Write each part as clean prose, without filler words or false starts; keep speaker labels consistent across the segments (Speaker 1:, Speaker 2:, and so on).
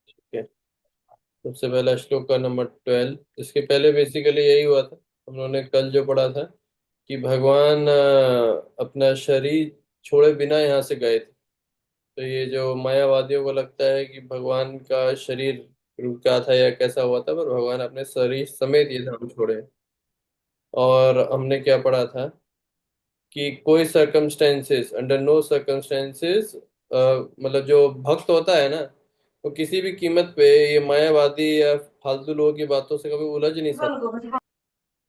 Speaker 1: ठीक है। सबसे पहला श्लोक का नंबर 12। इसके पहले बेसिकली यही हुआ था, हम लोगों ने कल जो पढ़ा था कि भगवान अपना शरीर छोड़े बिना यहाँ से गए थे। तो ये जो मायावादियों को लगता है कि भगवान का शरीर रुका था या कैसा हुआ था, पर भगवान अपने शरीर समेत ये धाम छोड़े। और हमने क्या पढ़ा था कि कोई सर्कमस्टेंसेस, अंडर नो सर्कमस्टेंसेस, मतलब जो भक्त होता है ना, वो किसी भी कीमत पे ये मायावादी या फालतू लोगों की बातों से कभी उलझ नहीं सकता।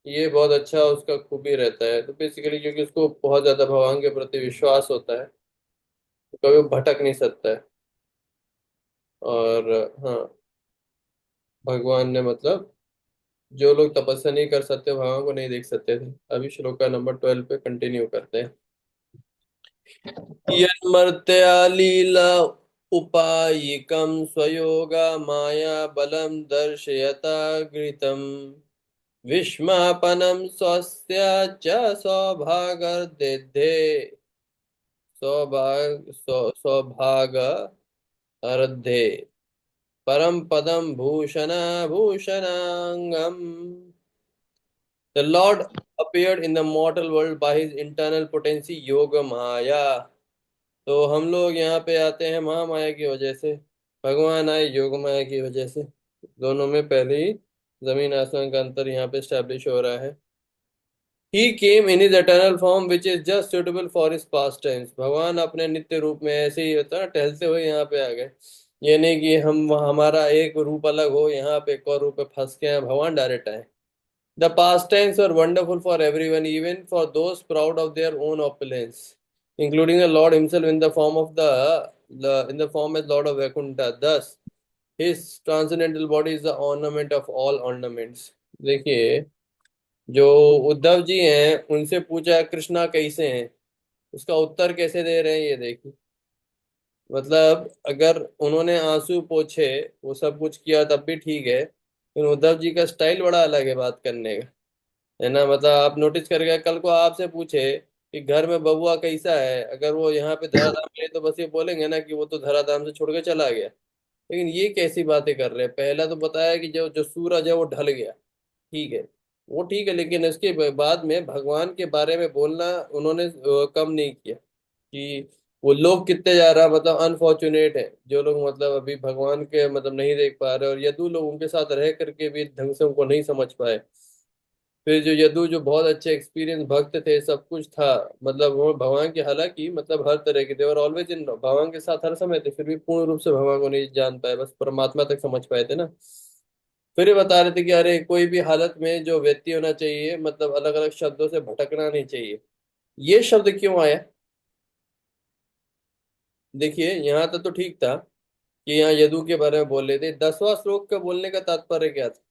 Speaker 1: ये बहुत अच्छा उसका खूबी रहता है। तो बेसिकली क्योंकि उसको बहुत ज्यादा भगवान के प्रति विश्वास होता है, तो कभी वो भटक नहीं सकता है। और हाँ, भगवान ने मतलब जो लोग तपस्या नहीं कर सकते भगवान को नहीं देख सकते थे। अभी श्लोक का नंबर 12 पे कंटिन्यू करते हैं। यन्मर्त्या लीला उपायिकं स्वयोगा माया बलं दर्शयता घृतम् विस्मापनं स्वस्य च सौभागर्दिद्धे सौभाग परम पदम भूषणांगम। The Lord appeared in the mortal world by his internal potency Yoga Maya। तो हम लोग यहाँ पे आते हैं महामाया की वजह से, भगवान आए योग माया की वजह से। दोनों में पहले ही जमीन आसमान का अंतर यहाँ पे स्टैब्लिश हो रहा है। He came in his eternal form which is just suitable for his pastimes। भगवान अपने नित्य रूप में ऐसे ही होता है, टहलते हुए यहाँ पे आ गए। ये नहीं कि हम हमारा एक रूप अलग हो, यहाँ पे एक और रूप में फंस के हैं, भगवान डायरेक्ट आए। The pastimes were wonderful for everyone, even for those proud of their own opulence, including the Lord himself in the form of in the form as Lord of Vaikuntha। Thus, his transcendental body is the ornament of all ornaments। देखिए, जो उद्धव जी हैं उनसे पूछा कृष्णा कैसे हैं, उसका उत्तर कैसे दे रहे हैं ये देखिए। मतलब अगर उन्होंने आंसू पोछे, वो सब कुछ किया तब भी ठीक है, लेकिन उद्धव जी का स्टाइल बड़ा अलग है बात करने का, है ना। मतलब आप नोटिस करके कल को आपसे पूछे कि घर में बबुआ कैसा है, अगर वो यहाँ पे धराधाम में है, तो बस ये बोलेंगे ना कि वो तो धराधाम से छोड़ के चला गया। लेकिन ये कैसी बातें कर रहे हैं, पहला तो बताया कि जो जो सूरज है वो ढल गया, ठीक है, वो ठीक है, लेकिन इसके बाद में भगवान के बारे में बोलना उन्होंने कम नहीं किया कि वो लोग कितने जा रहा, मतलब अनफॉर्चुनेट है जो लोग मतलब अभी भगवान के मतलब नहीं देख पा रहे, और यदु लोग उनके साथ रह करके भी ढंग से उनको नहीं समझ पाए। फिर जो यदु जो बहुत अच्छे एक्सपीरियंस भक्त थे, सब कुछ था, मतलब वो भगवान की, हालांकि मतलब हर तरह के थे और ऑलवेज इन भगवान के साथ हर समय थे, फिर भी पूर्ण रूप से भगवान को नहीं जान पाए, बस परमात्मा तक समझ पाए थे ना। फिर ये बता रहे थे कि अरे कोई भी हालत में जो व्यक्ति होना चाहिए, मतलब अलग अलग शब्दों से भटकना नहीं चाहिए। ये शब्द क्यों आया, देखिए यहाँ तक तो ठीक था कि यहाँ यदु के बारे में बोल रहे थे, 10वां श्लोक का बोलने का तात्पर्य क्या था।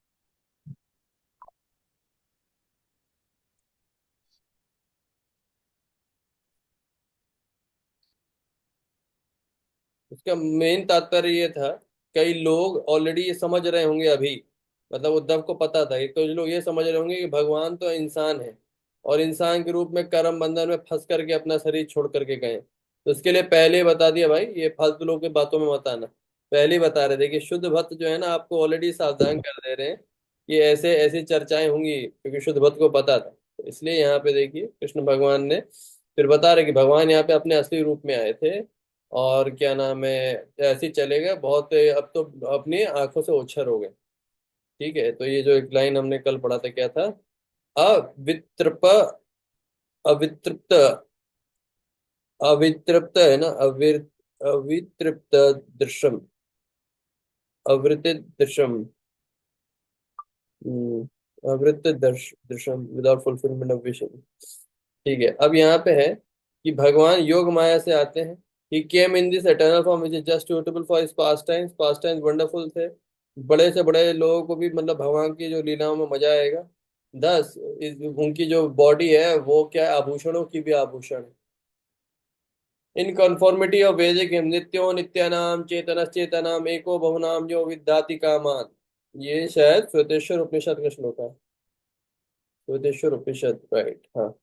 Speaker 1: उसका मेन तात्पर्य ये था, कई लोग ऑलरेडी ये समझ रहे होंगे अभी, मतलब उद्धव को पता था कि कुछ लोग ये समझ रहे होंगे कि भगवान तो इंसान है और इंसान के रूप में कर्म बंधन में फंस करके अपना शरीर छोड़ करके गए। तो इसके लिए पहले ही बता दिया भाई, ये फालतू लोगों की बातों में मत आना। पहले ही बता रहे थे कि शुद्ध भक्त जो है ना, आपको ऑलरेडी सावधान कर दे रहे हैं कि ऐसे ऐसी चर्चाएं होंगी, क्योंकि शुद्ध भक्त को पता था। तो इसलिए यहाँ पे देखिए कृष्ण भगवान ने फिर बता रहे कि भगवान यहाँ पे अपने असली रूप में आए थे, और क्या नाम है, ऐसे ही चले गए बहुत, अब तो अपनी आंखों से ओझल हो गए। ठीक है, तो ये जो एक लाइन हमने कल पढ़ा था क्या था, अवित्रप अवितृप्त, अवितृप्त है ना, अवितृप्त दृश्यम, अवृत दृश्यम, अवृत दृश्यम विदाउट फुलफिलमेंट ऑफ विश। ठीक है, अब यहाँ पे है कि भगवान योग माया से आते हैं। He came in this eternal form which is just suitable for his pastimes wonderful थे। बड़े से बड़े लोगों को भी मतलब भगवान की जो लीलाओं में मजा आएगा। दस उनकी जो बॉडी है वो क्या है, आभूषणों की भी आभूषण है। इन कन्फॉर्मिटी ऑफ वैदिक हिम नित्यो नित्यानाम चेतनश्चेतनाम एको बहुनाम जो विद्याति कामान। ये शायद श्वेतेश्वर उपनिषद का श्लोक है। श्वेतेश्वर उपनिषद, राइट, हाँ।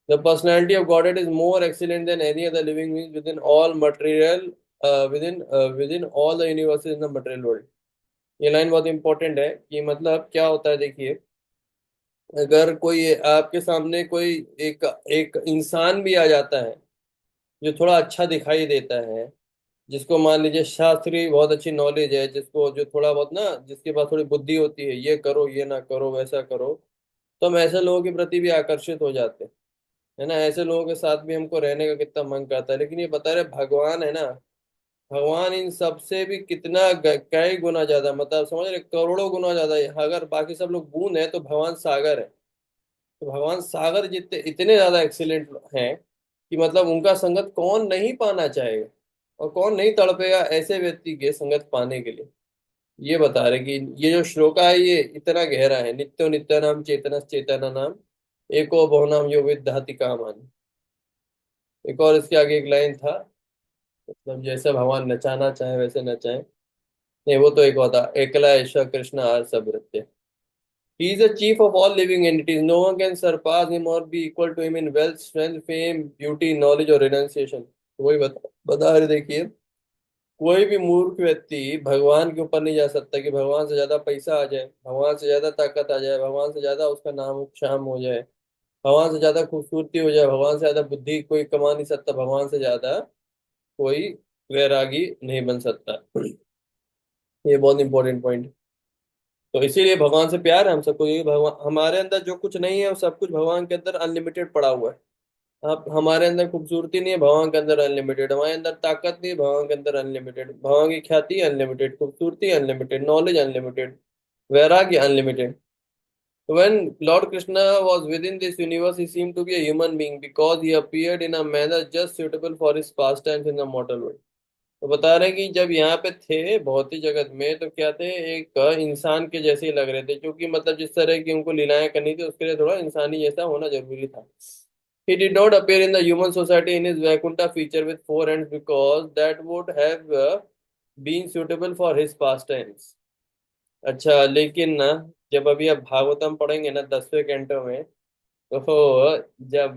Speaker 1: The personality of Godhead is more excellent than any other living being within all material. within within all the universes in the material world. ये लाइन बहुत इंपॉर्टेंट है कि मतलब क्या होता है, देखिए, अगर कोई आपके सामने कोई एक एक इंसान भी आ जाता है जो थोड़ा अच्छा दिखाई देता है, जिसको मान लीजिए शास्त्रीय बहुत अच्छी नॉलेज है, जिसको जो थोड़ा बहुत ना, जिसके पास थोड़ी बुद्धि होती है, ये करो ये ना करो वैसा करो, तो हम ऐसे लोगों के प्रति भी आकर्षित हो जाते हैं, है ना। ऐसे लोगों के साथ भी हमको रहने का कितना मन करता है। लेकिन ये बता रहे भगवान है ना, भगवान इन सबसे भी कितना कई गुना ज्यादा, मतलब समझ रहे, करोड़ों गुना ज्यादा है। अगर बाकी सब लोग बूंद है तो भगवान सागर है। तो भगवान सागर जितने इतने ज्यादा एक्सीलेंट हैं कि मतलब उनका संगत कौन नहीं पाना चाहेगा, और कौन नहीं तड़पेगा ऐसे व्यक्ति के संगत पाने के लिए। ये बता रहे कि ये जो श्लोका है ये इतना गहरा है। नित्यो नित्यानाम चेतन चेतन नाम एको बहुनाम यो विदधाति कामानि। एक और इसके आगे एक लाइन था, मतलब जैसे भगवान नचाना चाहे वैसे नचाए। नहीं, वो तो एक होता एकला ईश्वर कृष्ण आर सब नृत्य। He is the chief of all living entities. No one can surpass him or be equal to him in wealth, strength, fame, beauty, knowledge or renunciation. वही बता रहे, देखिए, कोई भी मूर्ख व्यक्ति भगवान के ऊपर नहीं जा सकता कि भगवान से ज्यादा पैसा आ जाए, भगवान से ज्यादा ताकत आ जाए, भगवान से ज्यादा उसका नाम शाम हो जाए, भगवान से ज्यादा खूबसूरती हो जाए, भगवान से ज्यादा बुद्धि कोई कमा नहीं सकता, भगवान से ज्यादा कोई वैरागी नहीं बन सकता। ये बहुत इंपॉर्टेंट पॉइंट। तो इसीलिए भगवान से प्यार है हम सबको, ये भगवान हमारे अंदर जो कुछ नहीं है वो सब कुछ भगवान के अंदर अनलिमिटेड पड़ा हुआ है। आप हमारे अंदर खूबसूरती नहीं है, भगवान के अंदर अनलिमिटेड। हमारे अंदर ताकत नहीं है, भगवान के अंदर अनलिमिटेड। भगवान की ख्याति अनलिमिटेड, खूबसूरती अनलिमिटेड, नॉलेज अनलिमिटेड, वैराग्य unlimited. When Lord Krishna was within this universe, he seemed to be a human being because he appeared in a manner just suitable for his pastimes in the mortal world. तो बता रहे हैं कि जब यहाँ पे थे भौतिक जगत में तो क्या थे, एक इंसान के जैसे ही लग रहे थे, क्योंकि मतलब जिस तरह की उनको लीलाएं करनी थी उसके लिए थोड़ा इंसानी जैसा होना जरूरी था। He did not appear in the human society in his Vaikuntha feature with four hands because that would have been suitable for his pastimes. अच्छा, लेकिन ना, जब अभी आप भागवतम पढ़ेंगे ना 10वें कैंटो में, तो जब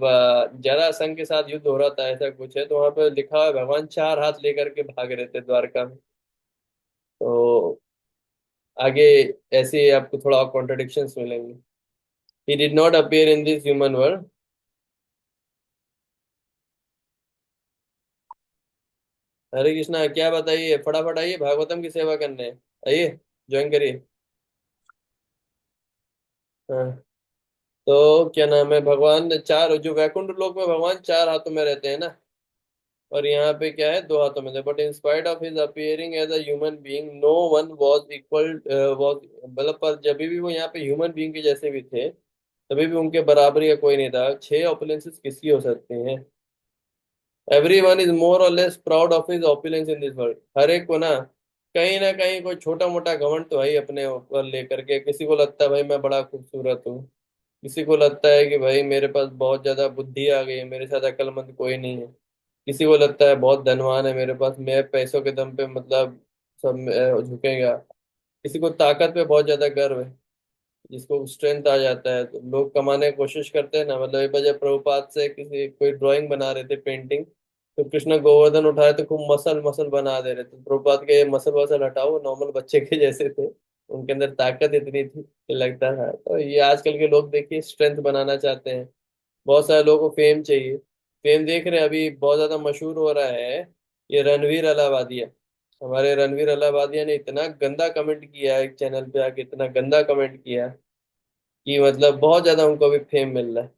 Speaker 1: जरासंध के साथ युद्ध हो रहा था ऐसा कुछ है, तो वहां पे लिखा है भगवान चार हाथ लेकर के भाग रहे थे द्वारका में। तो आगे ऐसे आपको थोड़ा कॉन्ट्रडिक्शंस मिलेंगे। He did not appear in this human world. Hare Krishna, क्या बताइए, फटाफट आइए भागवतम की सेवा करने। आइए, ज्वाइन करिए। हाँ, तो क्या नाम है, भगवान चार, जो वैकुंठ लोक में भगवान चार हाथों में रहते हैं ना, और यहाँ पे क्या है, दो हाथों में थे। But in spite of his appearing as a human being no one was equal was, मतलब पर जब भी वो यहाँ पे ह्यूमन बीइंग के जैसे भी थे, तभी भी उनके बराबरी का कोई नहीं था। छह ओपुलेंसेस किसकी हो सकते हैं। Every one is more or less proud of his opulence in this world. हर एक को ना कहीं कोई छोटा मोटा घमंड तो है ही अपने ऊपर लेकर के। किसी को लगता है भाई मैं बड़ा खूबसूरत हूँ, किसी को लगता है कि भाई मेरे पास बहुत ज्यादा बुद्धि आ गई है, मेरे साथ अक्लमंद कोई नहीं है। किसी को लगता है बहुत धनवान है मेरे पास, मैं पैसों के दम पे मतलब सब झुकेगा। किसी को ताकत पे बहुत ज्यादा गर्व है, जिसको स्ट्रेंथ आ जाता है। तो लोग कमाने की कोशिश करते हैं ना, मतलब एक बार जब प्रभुपाद से किसी कोई ड्राइंग बना रहे थे, पेंटिंग, तो कृष्ण गोवर्धन उठाए तो खूब मसल मसल बना दे रहे थे। प्रभुपाद के मसल वसल हटाओ, नॉर्मल बच्चे के जैसे थे, उनके अंदर ताकत इतनी थी कि लगता था। तो ये आजकल के लोग देखिए स्ट्रेंथ बनाना चाहते हैं। बहुत सारे लोगों को फेम चाहिए। फेम देख रहे हैं अभी बहुत ज्यादा मशहूर हो रहा है, ये रणवीर अलाहाबादिया। हमारे रणवीर अलाहाबादिया ने इतना गंदा कमेंट किया है एक चैनल पे आके, इतना गंदा कमेंट किया कि मतलब बहुत ज्यादा उनको अभी फेम मिल रहा है।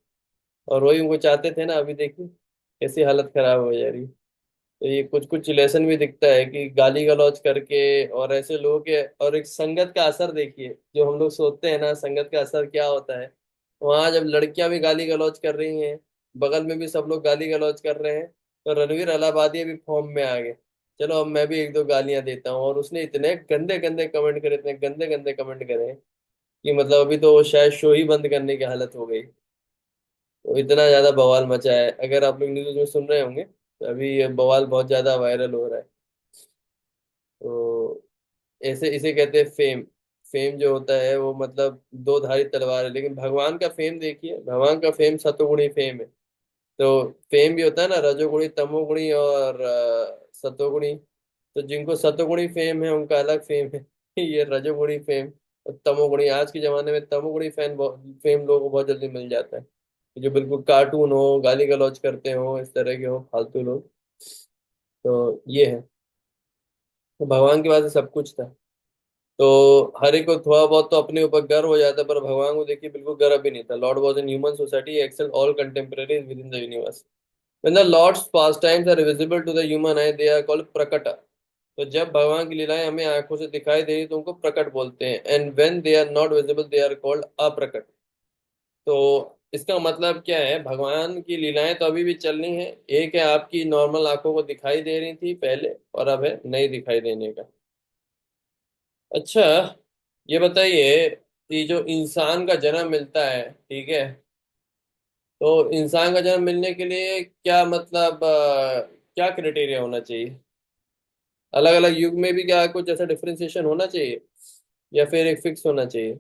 Speaker 1: और वही उनको चाहते थे ना, अभी देखिए कैसी हालत खराब हो जा रही है। तो ये कुछ कुछ लेसन भी दिखता है कि गाली गलौज करके और ऐसे लोगों के, और एक संगत का असर देखिए, जो हम लोग सोचते हैं ना संगत का असर क्या होता है, वहां जब लड़कियां भी गाली गलौज कर रही हैं, बगल में भी सब लोग गाली गलौज कर रहे हैं, तो रणवीर अलाहाबादी भी फॉर्म में आ गए। चलो अब मैं भी एक दो गालियां देता हूँ। और उसने इतने गंदे गंदे कमेंट करे, इतने गंदे गंदे कमेंट करे कि मतलब अभी तो वो शायद शो ही बंद करने की हालत हो गई। तो इतना ज्यादा बवाल मचा है, अगर आप लोग न्यूज में सुन रहे होंगे तो अभी ये बवाल बहुत ज्यादा वायरल हो रहा है। तो ऐसे इसे कहते हैं फेम। फेम जो होता है वो मतलब दो धारी तलवार है। लेकिन भगवान का फेम देखिए, भगवान का फेम सतोगुणी फेम है। तो फेम भी होता है ना रजोगुणी, तमोगुणी और सतोगुणी। तो जिनको सतोगुणी फेम है उनका अलग फेम है। ये रजोगुणी फेम और तमोगुणी, आज के जमाने में तमोगुणी फेम लोगों को बहुत जल्दी मिल जाता है, जो बिल्कुल कार्टून हो, गाली गलौज करते हो, इस तरह के हो फालतू लोग। तो ये है। तो भगवान की वजह से सब कुछ था। तो हर एक को थोड़ा बहुत तो अपने ऊपर गर्व हो जाता है, पर भगवान को देखिए बिल्कुल गर्व भी नहीं था। Lord was in human society excel all contemporaries within the universe. When the Lord's pastimes are visible to the human eye, they are called prakata. तो जब भगवान की लीलाएं हमें आंखों से दिखाई दे रही तो उनको प्रकट बोलते हैं। And when they are not visible they are called अप्रकट। तो इसका मतलब क्या है, भगवान की लीलाएं तो अभी भी चल रही हैं। एक है आपकी नॉर्मल आंखों को दिखाई दे रही थी पहले, और अब है नहीं दिखाई देने का। अच्छा, ये बताइए कि जो इंसान का जन्म मिलता है, ठीक है, तो इंसान का जन्म मिलने के लिए क्या मतलब क्या क्राइटेरिया होना चाहिए? अलग अलग युग में भी क्या कुछ ऐसा डिफरेंशिएशन होना चाहिए, या फिर एक फिक्स होना चाहिए?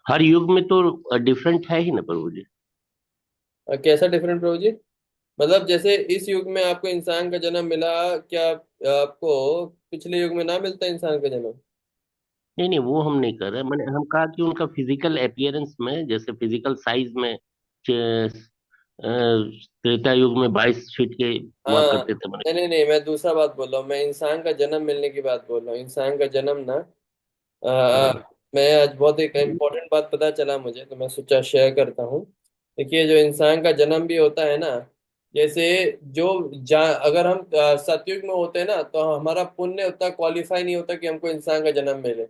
Speaker 2: हर युग में तो डिफरेंट है ही ना प्रभु जी।
Speaker 1: कैसा डिफरेंट प्रभु जी? मतलब जैसे इस युग में आपको इंसान का जन्म मिला, क्या आपको पिछले युग में ना मिलता इंसान का जन्म?
Speaker 2: नहीं नहीं, वो हम नहीं कर रहे। मैंने हम कहा कि उनका फिजिकल अपीयरेंस में, जैसे फिजिकल साइज में त्रेता युग में 22 फीट के हुआ
Speaker 1: हाँ,
Speaker 2: करते थे। मैंने
Speaker 1: नहीं नहीं नहीं, मैं दूसरा बात बोल रहा हूँ। मैं इंसान का जन्म मिलने की बात बोल रहा हूँ। इंसान का जन्म ना, आ,
Speaker 2: हाँ
Speaker 1: मैं आज बहुत एक इम्पोर्टेंट बात पता चला मुझे, तो मैं सोचा शेयर करता हूँ। देखिए, जो इंसान का जन्म भी होता है ना, जैसे अगर हम सतयुग में होते हैं ना, तो हमारा पुण्य उतना क्वालिफाई नहीं होता कि हमको इंसान का जन्म मिले।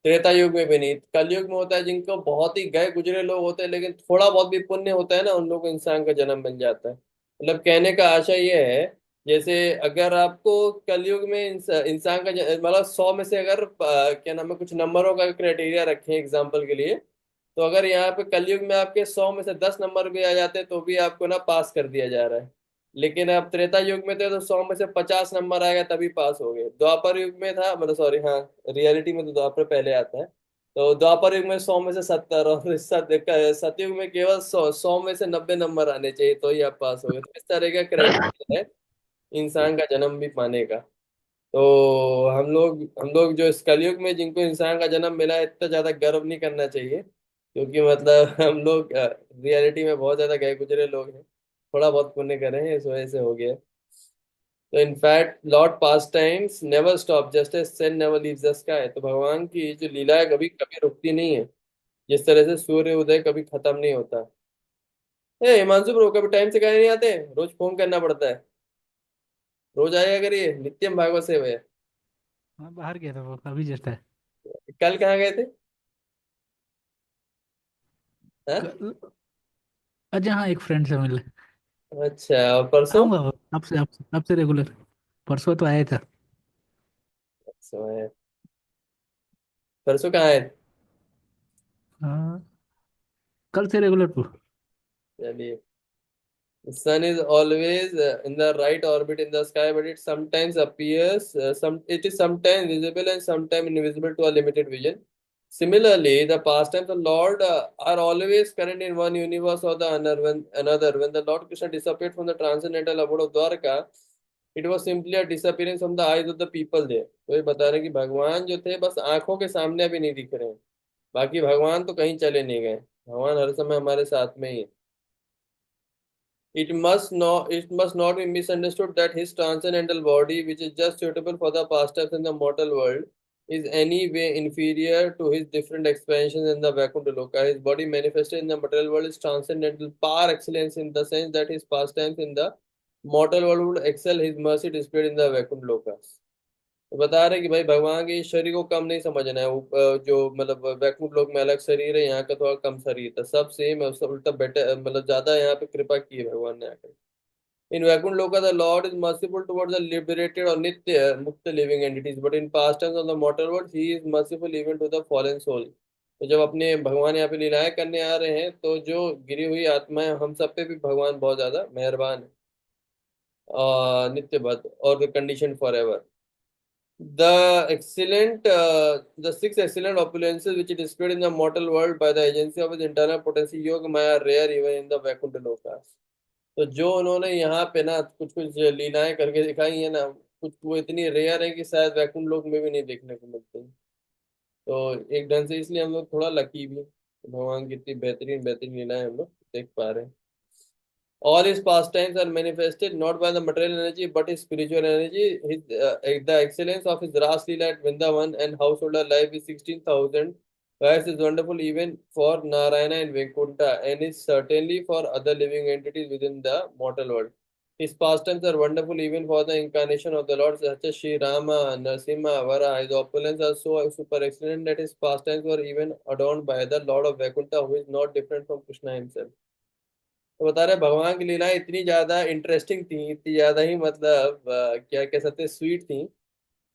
Speaker 1: त्रेता युग में भी नहीं। कलयुग में होता है, जिनको बहुत ही गए गुजरे लोग होते हैं लेकिन थोड़ा बहुत भी पुण्य होता है ना, उन लोगों को इंसान का जन्म मिल जाता है। मतलब कहने का आशय ये है, जैसे अगर आपको कलयुग में इंसान का मतलब 100 में से अगर क्या नाम है, कुछ नंबरों का क्राइटेरिया रखें एग्जाम्पल के लिए, तो अगर यहाँ पे कलयुग में आपके 100 में से 10 नंबर भी आ जाते हैं तो भी आपको ना पास कर दिया जा रहा है। लेकिन अब त्रेता युग में थे तो 100 में से 50 नंबर आएगा तभी पास हो गए। द्वापर युग में था, मतलब सॉरी, हाँ, रियलिटी में तो द्वापर पहले आता है। तो द्वापर युग में 100 में से 70, और सतयुग में केवल 100 में से 90 नंबर आने चाहिए तो ही आप पास हो गए। तो इस तरह का क्राइटेरिया है इंसान का जन्म भी पाने का। तो हम लोग जो इस कलयुग में जिनको इंसान का जन्म मिला है, इतना ज्यादा गर्व नहीं करना चाहिए, क्योंकि मतलब हम लोग रियलिटी में बहुत ज्यादा गए गुजरे लोग हैं। थोड़ा बहुत पुण्य करे हैं, इस वजह से हो गया। तो in fact lord pastimes never stop just as sun never leaves the sky. तो भगवान की जो लीला है कभी कभी रुकती नहीं है, जिस तरह से सूर्य उदय कभी खत्म नहीं होता। ए हिमांशु ब्रो, कभी टाइम से कहीं नहीं आते? रोज फोन करना पड़ता है। रोज आएगा करिए, नित्यम भागवत सेवा है।
Speaker 3: हाँ, बाहर गया था वो, अभी जस्ट है।
Speaker 1: कल कहाँ गए थे? हाँ?
Speaker 3: कल, अच्छा हाँ, एक फ्रेंड से मिले।
Speaker 1: अच्छा, और परसों?
Speaker 3: आऊंगा वो, आपसे रेगुलर। परसों तो आया था।
Speaker 1: परसों परसों कहाँ है?
Speaker 3: हाँ, कल से रेगुलर को।
Speaker 1: चलिए। The sun is always in the right orbit in the sky, but it sometimes appears, it is sometimes visible and sometimes invisible to a limited vision. Similarly, the pastimes of the Lord are always current in one universe or the another. When the Lord Krishna disappeared from the transcendental abode of Dwarka, it was simply a disappearance from the eyes of the people there. तो ये बता रहे हैं कि भगवान जो थे बस आंखों के सामने अभी नहीं दिख रहे हैं। बाकी भगवान तो कहीं चले नहीं गए, भगवान हर समय हमारे साथ में ही है। It must not be misunderstood that his transcendental body, which is just suitable for the pastimes in the mortal world, is any way inferior to his different expansions in the Vaikuntha Loka. His body manifested in the material world is transcendental par excellence in the sense that his pastimes in the mortal world would excel his mercy displayed in the Vaikuntha Lokas. तो बता रहे कि भाई भगवान के इस शरीर को कम नहीं समझना है। जो मतलब वैकुंठ लोक में अलग शरीर है, यहाँ का थोड़ा कम शरीर था, सब सेम है, उससे उल्टा बेटर, मतलब ज्यादा यहाँ पे कृपा की है भगवान ने आकर। In Vaikuntha loka the lord is merciful towards the liberated और नित्य मुक्त living entities, but in pastimes of the mortal world he is merciful even to the fallen soul. तो जब अपने भगवान यहाँ पे लीलाएं करने आ रहे हैं, तो जो गिरी हुई आत्माएं, हम सब पे भी भगवान बहुत ज्यादा मेहरबान है, नित्य बद्ध और condition for ever. The six excellent opulences which is displayed in the mortal world by the agency of his internal potency Yoga Maya are rare even in the Vaikuntha Lokas. तो जो उन्होंने यहाँ पे ना कुछ कुछ लीलाएं करके दिखाई है ना, कुछ वो इतनी रेयर है कि शायद वैकुंठ लोक में भी नहीं देखने को मिलती। तो एक ढंग से इसलिए हम लोग थोड़ा लकी भी हैं, भगवान की इतनी बेहतरीन बेहतरीन लीलाएं हम लोग देख पा रहे हैं। All his pastimes are manifested not by the material energy but his spiritual energy. The excellence of his Ras Leela at Vrindavan and householder life is 16,000. Whereas is wonderful even for Narayana and Vaikuntha and is certainly for other living entities within the mortal world. His pastimes are wonderful even for the incarnation of the Lord, such as Sri Rama, Narasimha, Vara. His opulence are so super excellent that his pastimes were even adorned by the Lord of Vaikuntha, who is not different from Krishna himself. तो बता रहे भगवान की लीलाएं इतनी ज्यादा interesting थी, इतनी ज्यादा ही मतलब क्या कह सकते हैं स्वीट थी,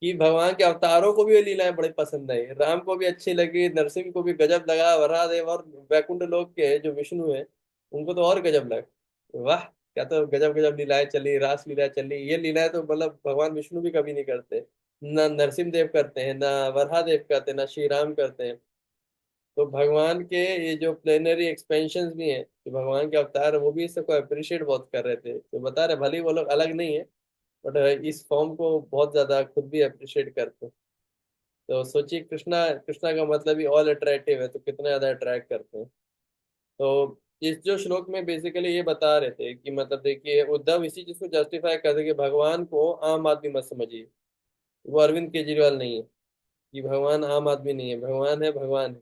Speaker 1: कि भगवान के अवतारों को भी ये लीलाएं बड़ी पसंद आई, राम को भी अच्छी लगी, नरसिंह को भी गजब लगा, वरादेव और वैकुंठ लोक के जो विष्णु है उनको तो और गजब लगा। वाह, क्या तो गजब गजब लीलाएं चली, रास लीला चली। ये लीलाएं तो मतलब भगवान विष्णु भी कभी नहीं करते, ना नरसिंह देव करते हैं, ना वरादेव करते हैं, ना श्री राम करते हैं। तो भगवान के ये जो प्लेनरी एक्सपेंशंस भी हैं, जो भगवान के अवतार हैं, वो भी इसको अप्रिशिएट बहुत कर रहे थे। तो बता रहे भले ही वो लोग अलग नहीं है, बट इस फॉर्म को बहुत ज्यादा खुद भी अप्रिशिएट करते हैं। तो सोचिए कृष्णा, कृष्णा का मतलब ही ऑल अट्रैक्टिव है, तो कितना ज्यादा अट्रैक्ट करते हैं। तो इस जो श्लोक में बेसिकली ये बता रहे थे कि मतलब देखिए उद्धव इसी चीज को जस्टिफाई कर रहे कि भगवान को आम आदमी मत समझिए, वो अरविंद केजरीवाल नहीं है, कि भगवान आम आदमी नहीं है, भगवान है, भगवान है।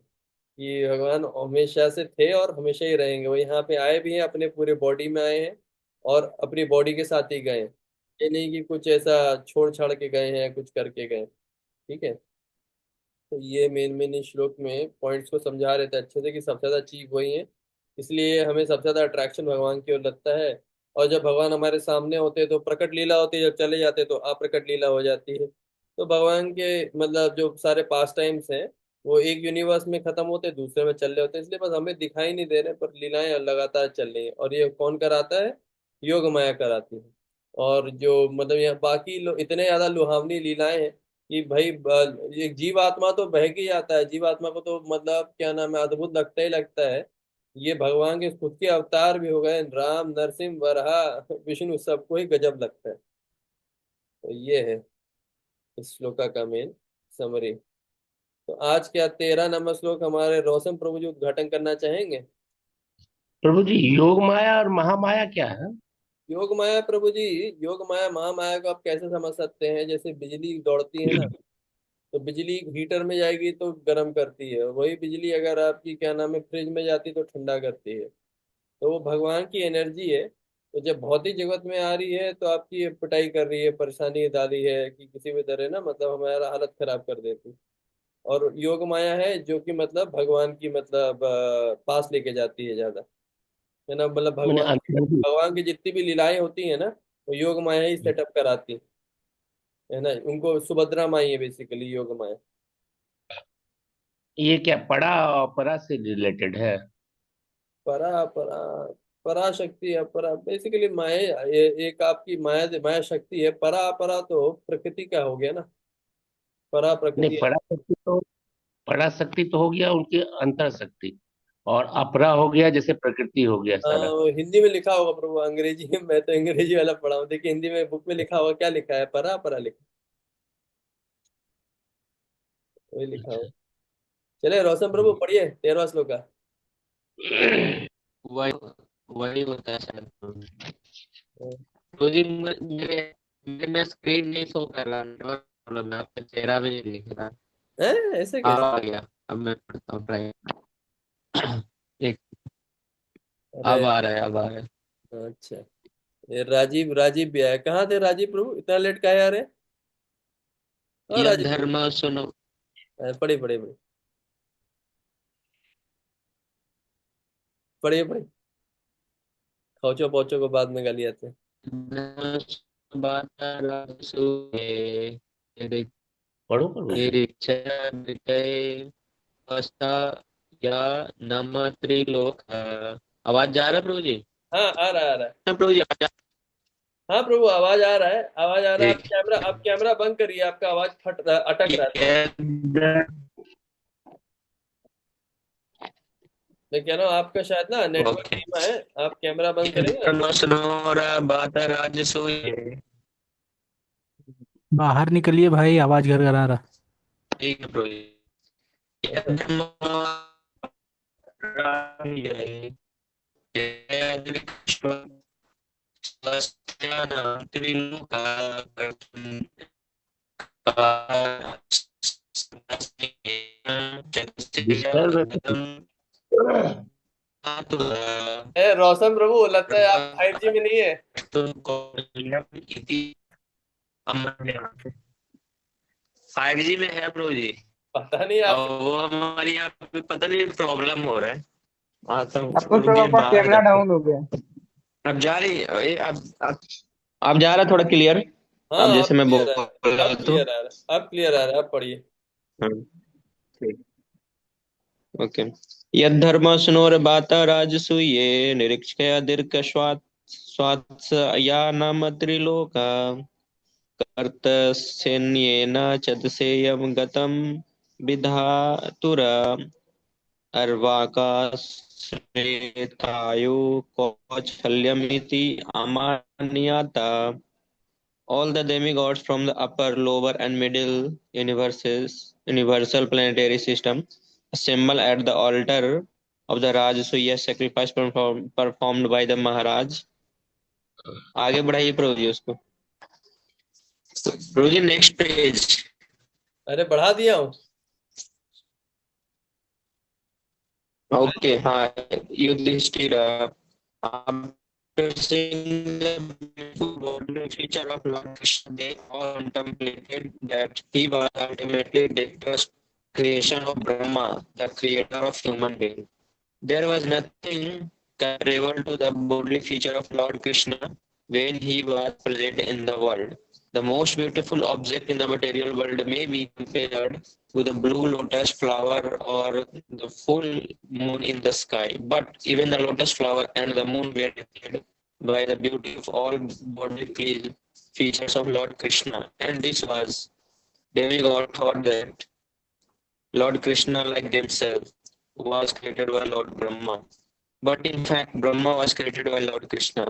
Speaker 1: कि भगवान हमेशा से थे और हमेशा ही रहेंगे। वो यहाँ पे आए भी हैं, अपने पूरे बॉडी में आए हैं और अपनी बॉडी के साथ ही गए हैं। ये नहीं कि कुछ ऐसा छोड़ छाड़ के गए हैं, कुछ करके गए हैं। ठीक है। तो ये मेन मेन इस श्लोक में पॉइंट्स को समझा रहे थे अच्छे से कि सबसे ज्यादा चीज वही है, इसलिए हमें सबसे ज्यादा अट्रैक्शन भगवान की ओर लगता है। और जब भगवान हमारे सामने होते हैं तो प्रकट लीला होती है, जब चले जाते हैं तो अप्रकट लीला हो जाती है। तो भगवान के मतलब जो सारे पास टाइम्स हैं वो एक यूनिवर्स में खत्म होते हैं, दूसरे में चल रहे होते हैं, इसलिए बस हमें दिखाई नहीं दे रहे, पर लीलाएं लगातार चल रही हैं। और ये कौन कराता है? योग माया कराती है। और जो मतलब यहाँ बाकी इतने ज्यादा लुभावनी लीलाएं हैं कि भाई एक जीव आत्मा तो बह के ही आता है, जीव आत्मा को तो मतलब क्या नाम है, अद्भुत लगता ही लगता है। ये भगवान के खुद के अवतार भी हो गए, राम, नरसिंह, वराह, विष्णु, सबको ही गजब लगता है। तो ये है इस श्लोका का मेन समरी। तो आज क्या 13 नंबर श्लोक हमारे रोशन प्रभु जी उद्घाटन करना चाहेंगे?
Speaker 2: प्रभु जी, योग माया और महामाया क्या है?
Speaker 1: योग माया प्रभु जी, योग माया महामाया को आप कैसे समझ सकते हैं, जैसे बिजली दौड़ती है ना, तो बिजली हीटर में जाएगी तो गर्म करती है, और वही बिजली अगर आपकी क्या नाम है फ्रिज में जाती तो ठंडा करती है। तो वो भगवान की एनर्जी है। तो जब भौतिक जगत में आ रही है तो आपकी पिटाई कर रही है, परेशानी डाली है कि किसी भी तरह ना मतलब हमारा हालत खराब कर देती। और योग माया है जो कि मतलब भगवान की मतलब पास लेके जाती है ज्यादा, है ना, मतलब
Speaker 2: मैंने अंदर की।
Speaker 1: भगवान की जितनी भी लीलाएं होती है ना, वो योग माया ही सेटअप कराती है ना। उनको सुभद्रा माई है बेसिकली योग माया।
Speaker 2: ये क्या पड़ा अपरा से रिलेटेड है?
Speaker 1: परा परा पराशक्ति अपरा बेसिकली माया, एक आपकी माया माया शक्ति है। परा अपरा तो प्रकृति का हो गया ना, परा
Speaker 2: नहीं,
Speaker 1: प्रकृति है।
Speaker 2: पराशक्ति तो हो गया उनकी अंतर शक्ति, और अपरा हो गया जैसे प्रकृति हो गया सारा।
Speaker 1: वो हिंदी में लिखा होगा प्रभु, अंग्रेजी में मैं तो अंग्रेजी वाला पढ़ा हूँ। देखिए हिंदी में बुक में लिखा होगा, क्या लिखा है, परा परा लिखा, वही लिखा होगा। चले रोशन प्रभु पढ़िए 13वां श्लोक का।
Speaker 4: वही वही होता है शायद। तो जी मेरे मेरे में स्क्रीन नहीं शो कर रहा, नेटवर्क प्रॉब्लम है, आपका चेहरा भी नहीं दिख रहा।
Speaker 1: है ऐसे
Speaker 4: हाँ,
Speaker 1: कैसे?
Speaker 4: आ गया। अब मैं पढ़ता हूँ, ट्राई। एक।
Speaker 1: अरे
Speaker 4: अब आ रहा है, अब आ रहा है।
Speaker 1: अच्छा, ये राजीव, राजीव भी आया, कहाँ थे राजीव प्रभु, इतना लेट का आ रहे हैं? हाँ
Speaker 4: यह
Speaker 1: राजीव प्रभु,
Speaker 4: धर्म सुनो।
Speaker 1: पढ़िए पढ़िए पढ़िए पढ़िए पढ़िए। खौचो पौचो को बाद में गाली आते हैं।
Speaker 2: पढ़ो प्रभु जी।
Speaker 4: या नम त्रिलोक। आवाज जा रहा है प्रभु जी?
Speaker 1: हाँ आ रहा है, आ रहा है।
Speaker 4: हाँ प्रभु जी, आवाज
Speaker 1: हाँ प्रभु आवाज आ रहा है, आवाज आ रहा है।
Speaker 4: एक।
Speaker 1: आप कैमरा बंद करिए, आपका आवाज फट रहा, अटक रहा है थोड़ा। मैं कह रहा हूँ आपका शायद ना नेटवर्क
Speaker 4: ओके।
Speaker 1: धीमा है, आप कैमरा बंद
Speaker 4: ये
Speaker 1: करेंगे ना।
Speaker 4: धर्म सुनो बात राजसूय।
Speaker 3: बाहर निकलिए भाई, आवाज घर घर आ रहा।
Speaker 4: ठीक है ब्रो। ये धर्म राजसूय।
Speaker 2: डिस्टर्ब है कुछ?
Speaker 1: ए रोशन प्रभु, लगता है आप 5G में नहीं है।
Speaker 4: 5G में है ब्रो जी।
Speaker 1: पता नहीं
Speaker 4: और
Speaker 1: आपके।
Speaker 4: वो हमारे यहाँ पे पता नहीं प्रॉब्लम हो रहा है। हाँ तो
Speaker 5: आपको
Speaker 4: थोड़ी
Speaker 5: थोड़ा
Speaker 4: देर
Speaker 5: आपका
Speaker 4: बाहर
Speaker 5: कैमरा
Speaker 4: जाते हैं।
Speaker 5: डाउन हो गया।
Speaker 4: अब जा रही है अब जा रहा है थोड़ा क्लियर।
Speaker 1: हाँ
Speaker 4: अब
Speaker 1: अब
Speaker 4: जैसे मैं
Speaker 1: क्लियर
Speaker 4: बोल
Speaker 1: आ रहा है,
Speaker 4: रहा
Speaker 1: अब
Speaker 4: तो।
Speaker 1: क्लियर आ रहा है, अब क्लियर आ रहा है, अब पढ़िए।
Speaker 4: हाँ, ठीक। ओके। यद्धर्मस्नोर्बाता राजसूये निरीक्ष्य स्वात् स्वात्स या नाम त्रिलोका कर्तस्यन्येन च दशेयं गतं विधातुरा अर्वाकाश्रेतायो कौशल्यमिति अमान्यता. All the demigods from the upper, lower, and middle universal planetary system assemble at the altar of the Rajasuya sacrifice performed by the Maharaj. आगे बढ़ाइए प्रभु जी उसको। प्रभु जी नेक्स्ट पेज।
Speaker 1: अरे बढ़ा दिया हूँ।
Speaker 4: ओके हाँ। Yudhishthir after seeing the beautiful golden feature of Lord Krishna, they all contemplated that he was ultimately the creation of Brahma, the creator of human being. There was nothing comparable to the bodily feature of Lord Krishna when he was present in the world. The most beautiful object in the material world may be compared to the blue lotus flower or the full moon in the sky. But even the lotus flower and the moon were lifted by the beauty of all bodily features of Lord Krishna. And this was demigod thought that Lord Krishna, like themselves, was created by Lord Brahma. But in fact, Brahma was created by Lord Krishna.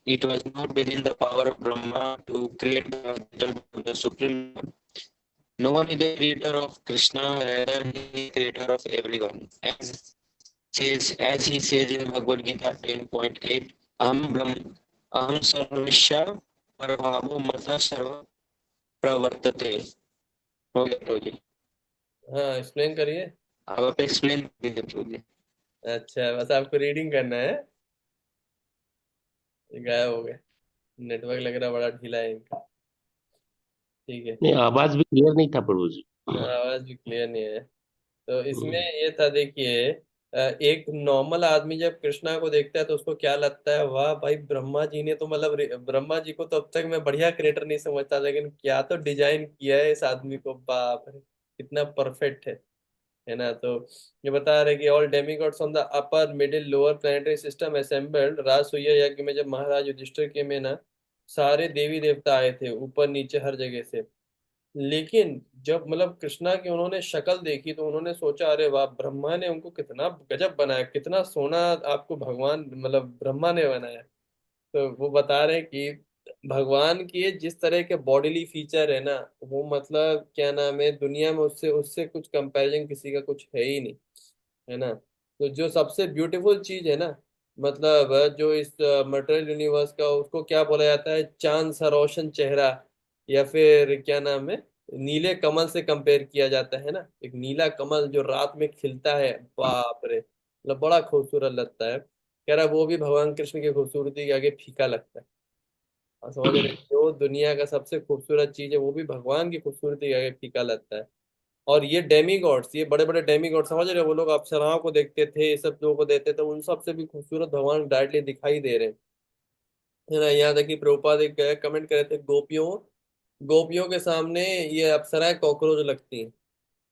Speaker 4: It was not within the power of Brahma to create the Supreme Lord. No one is the creator of Krishna, rather he is the creator of everyone. As he says in Bhagavad Gita 10.8, Aham Sarvasya Parabhavo Mata Sarva Pravartate. हो गया प्रभु जी।
Speaker 1: हाँ explain करिए।
Speaker 4: अब आप explain कीजिए प्रभु जी।
Speaker 1: अच्छा बस आपको रीडिंग करना है। ये गायब हो गए, नेटवर्क लग रहा बड़ा ढीला है इनका। ठीक है।
Speaker 2: नहीं, आवाज भी क्लियर नहीं था प्रभु जी।
Speaker 1: आवाज भी क्लियर नहीं है। तो इसमें ये था देखिए, एक नॉर्मल आदमी जब कृष्णा को देखता है तो उसको क्या लगता है, वाह भाई ब्रह्मा जी ने तो मतलब ब्रह्मा जी को तो अब तक मैं बढ़िया क्रिएटर नहीं समझता, लेकिन क्या तो डिजाइन किया है इस आदमी को, बाप रे कितना परफेक्ट है ना। तो ये बता रहे कि all demigods on the upper middle lower planetary system assembled राजसूय यज्ञ में, जब महाराज युधिष्ठिर के में ना सारे देवी देवता आए थे ऊपर नीचे हर जगह से। लेकिन जब मतलब कृष्णा की उन्होंने शक्ल देखी तो उन्होंने सोचा अरे वाह, ब्रह्मा ने उनको कितना गजब बनाया, कितना सोना आपको भगवान मतलब ब्रह्मा ने बनाया। तो वो बता रहे हैं कि भगवान की जिस तरह के बॉडीली फीचर है ना, वो मतलब क्या नाम है, दुनिया में उससे उससे कुछ कंपैरिजन किसी का कुछ है ही नहीं, है ना। तो जो सबसे ब्यूटीफुल चीज है ना, मतलब जो इस मटेरियल यूनिवर्स का, उसको क्या बोला जाता है, चांद सा रोशन चेहरा, या फिर क्या नाम है, नीले कमल से कंपेयर किया जाता है ना। एक नीला कमल जो रात में खिलता है, बाप रे मतलब बड़ा खूबसूरत लगता है। कह रहा वो भी भगवान कृष्ण की खूबसूरती के आगे फीका लगता है। आप समझ रहे हैं? जो दुनिया का सबसे खूबसूरत चीज है वो भी भगवान की खूबसूरती के आगे फीका लगता है। और ये डेमीगॉड्स, ये बड़े बड़े डेमीगॉड समझ रहे हैं, वो लोग अप्सराओं को देखते थे, ये सब लोगों को देखते थे, उन सब से भी खूबसूरत भगवान डायरेक्टली दिखाई दे रहे हैं, है ना। यहाँ तक कि प्रभुपाद एक कमेंट करे थे, गोपियों गोपियों के सामने ये अप्सराएं कॉकरोच लगती हैं,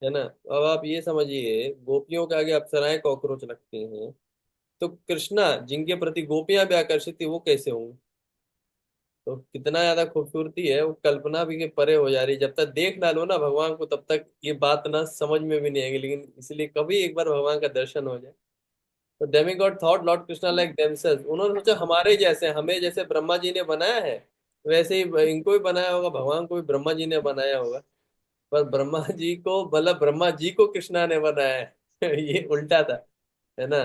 Speaker 1: है ना। अब आप ये समझिए, गोपियों के आगे अप्सराएं कॉकरोच लगती हैं, तो कृष्णा जिनके प्रति गोपियां भी आकर्षित थी वो कैसे होंगे। तो कितना ज्यादा खूबसूरती है, वो कल्पना भी के परे हो जा रही है। जब तक देख ना लो ना भगवान को तब तक ये बात ना समझ में भी नहीं आएगी, लेकिन इसलिए कभी एक बार भगवान का दर्शन हो जाए तो demigod thought lord Krishna like themselves, उन्होंने सोचा हमारे जैसे, हमें जैसे ब्रह्मा जी ने बनाया है वैसे ही इनको भी बनाया होगा, भगवान को भी ब्रह्मा जी ने बनाया होगा। पर ब्रह्मा जी को, मतलब ब्रह्मा जी को कृष्णा ने बनाया है ये उल्टा था, है ना।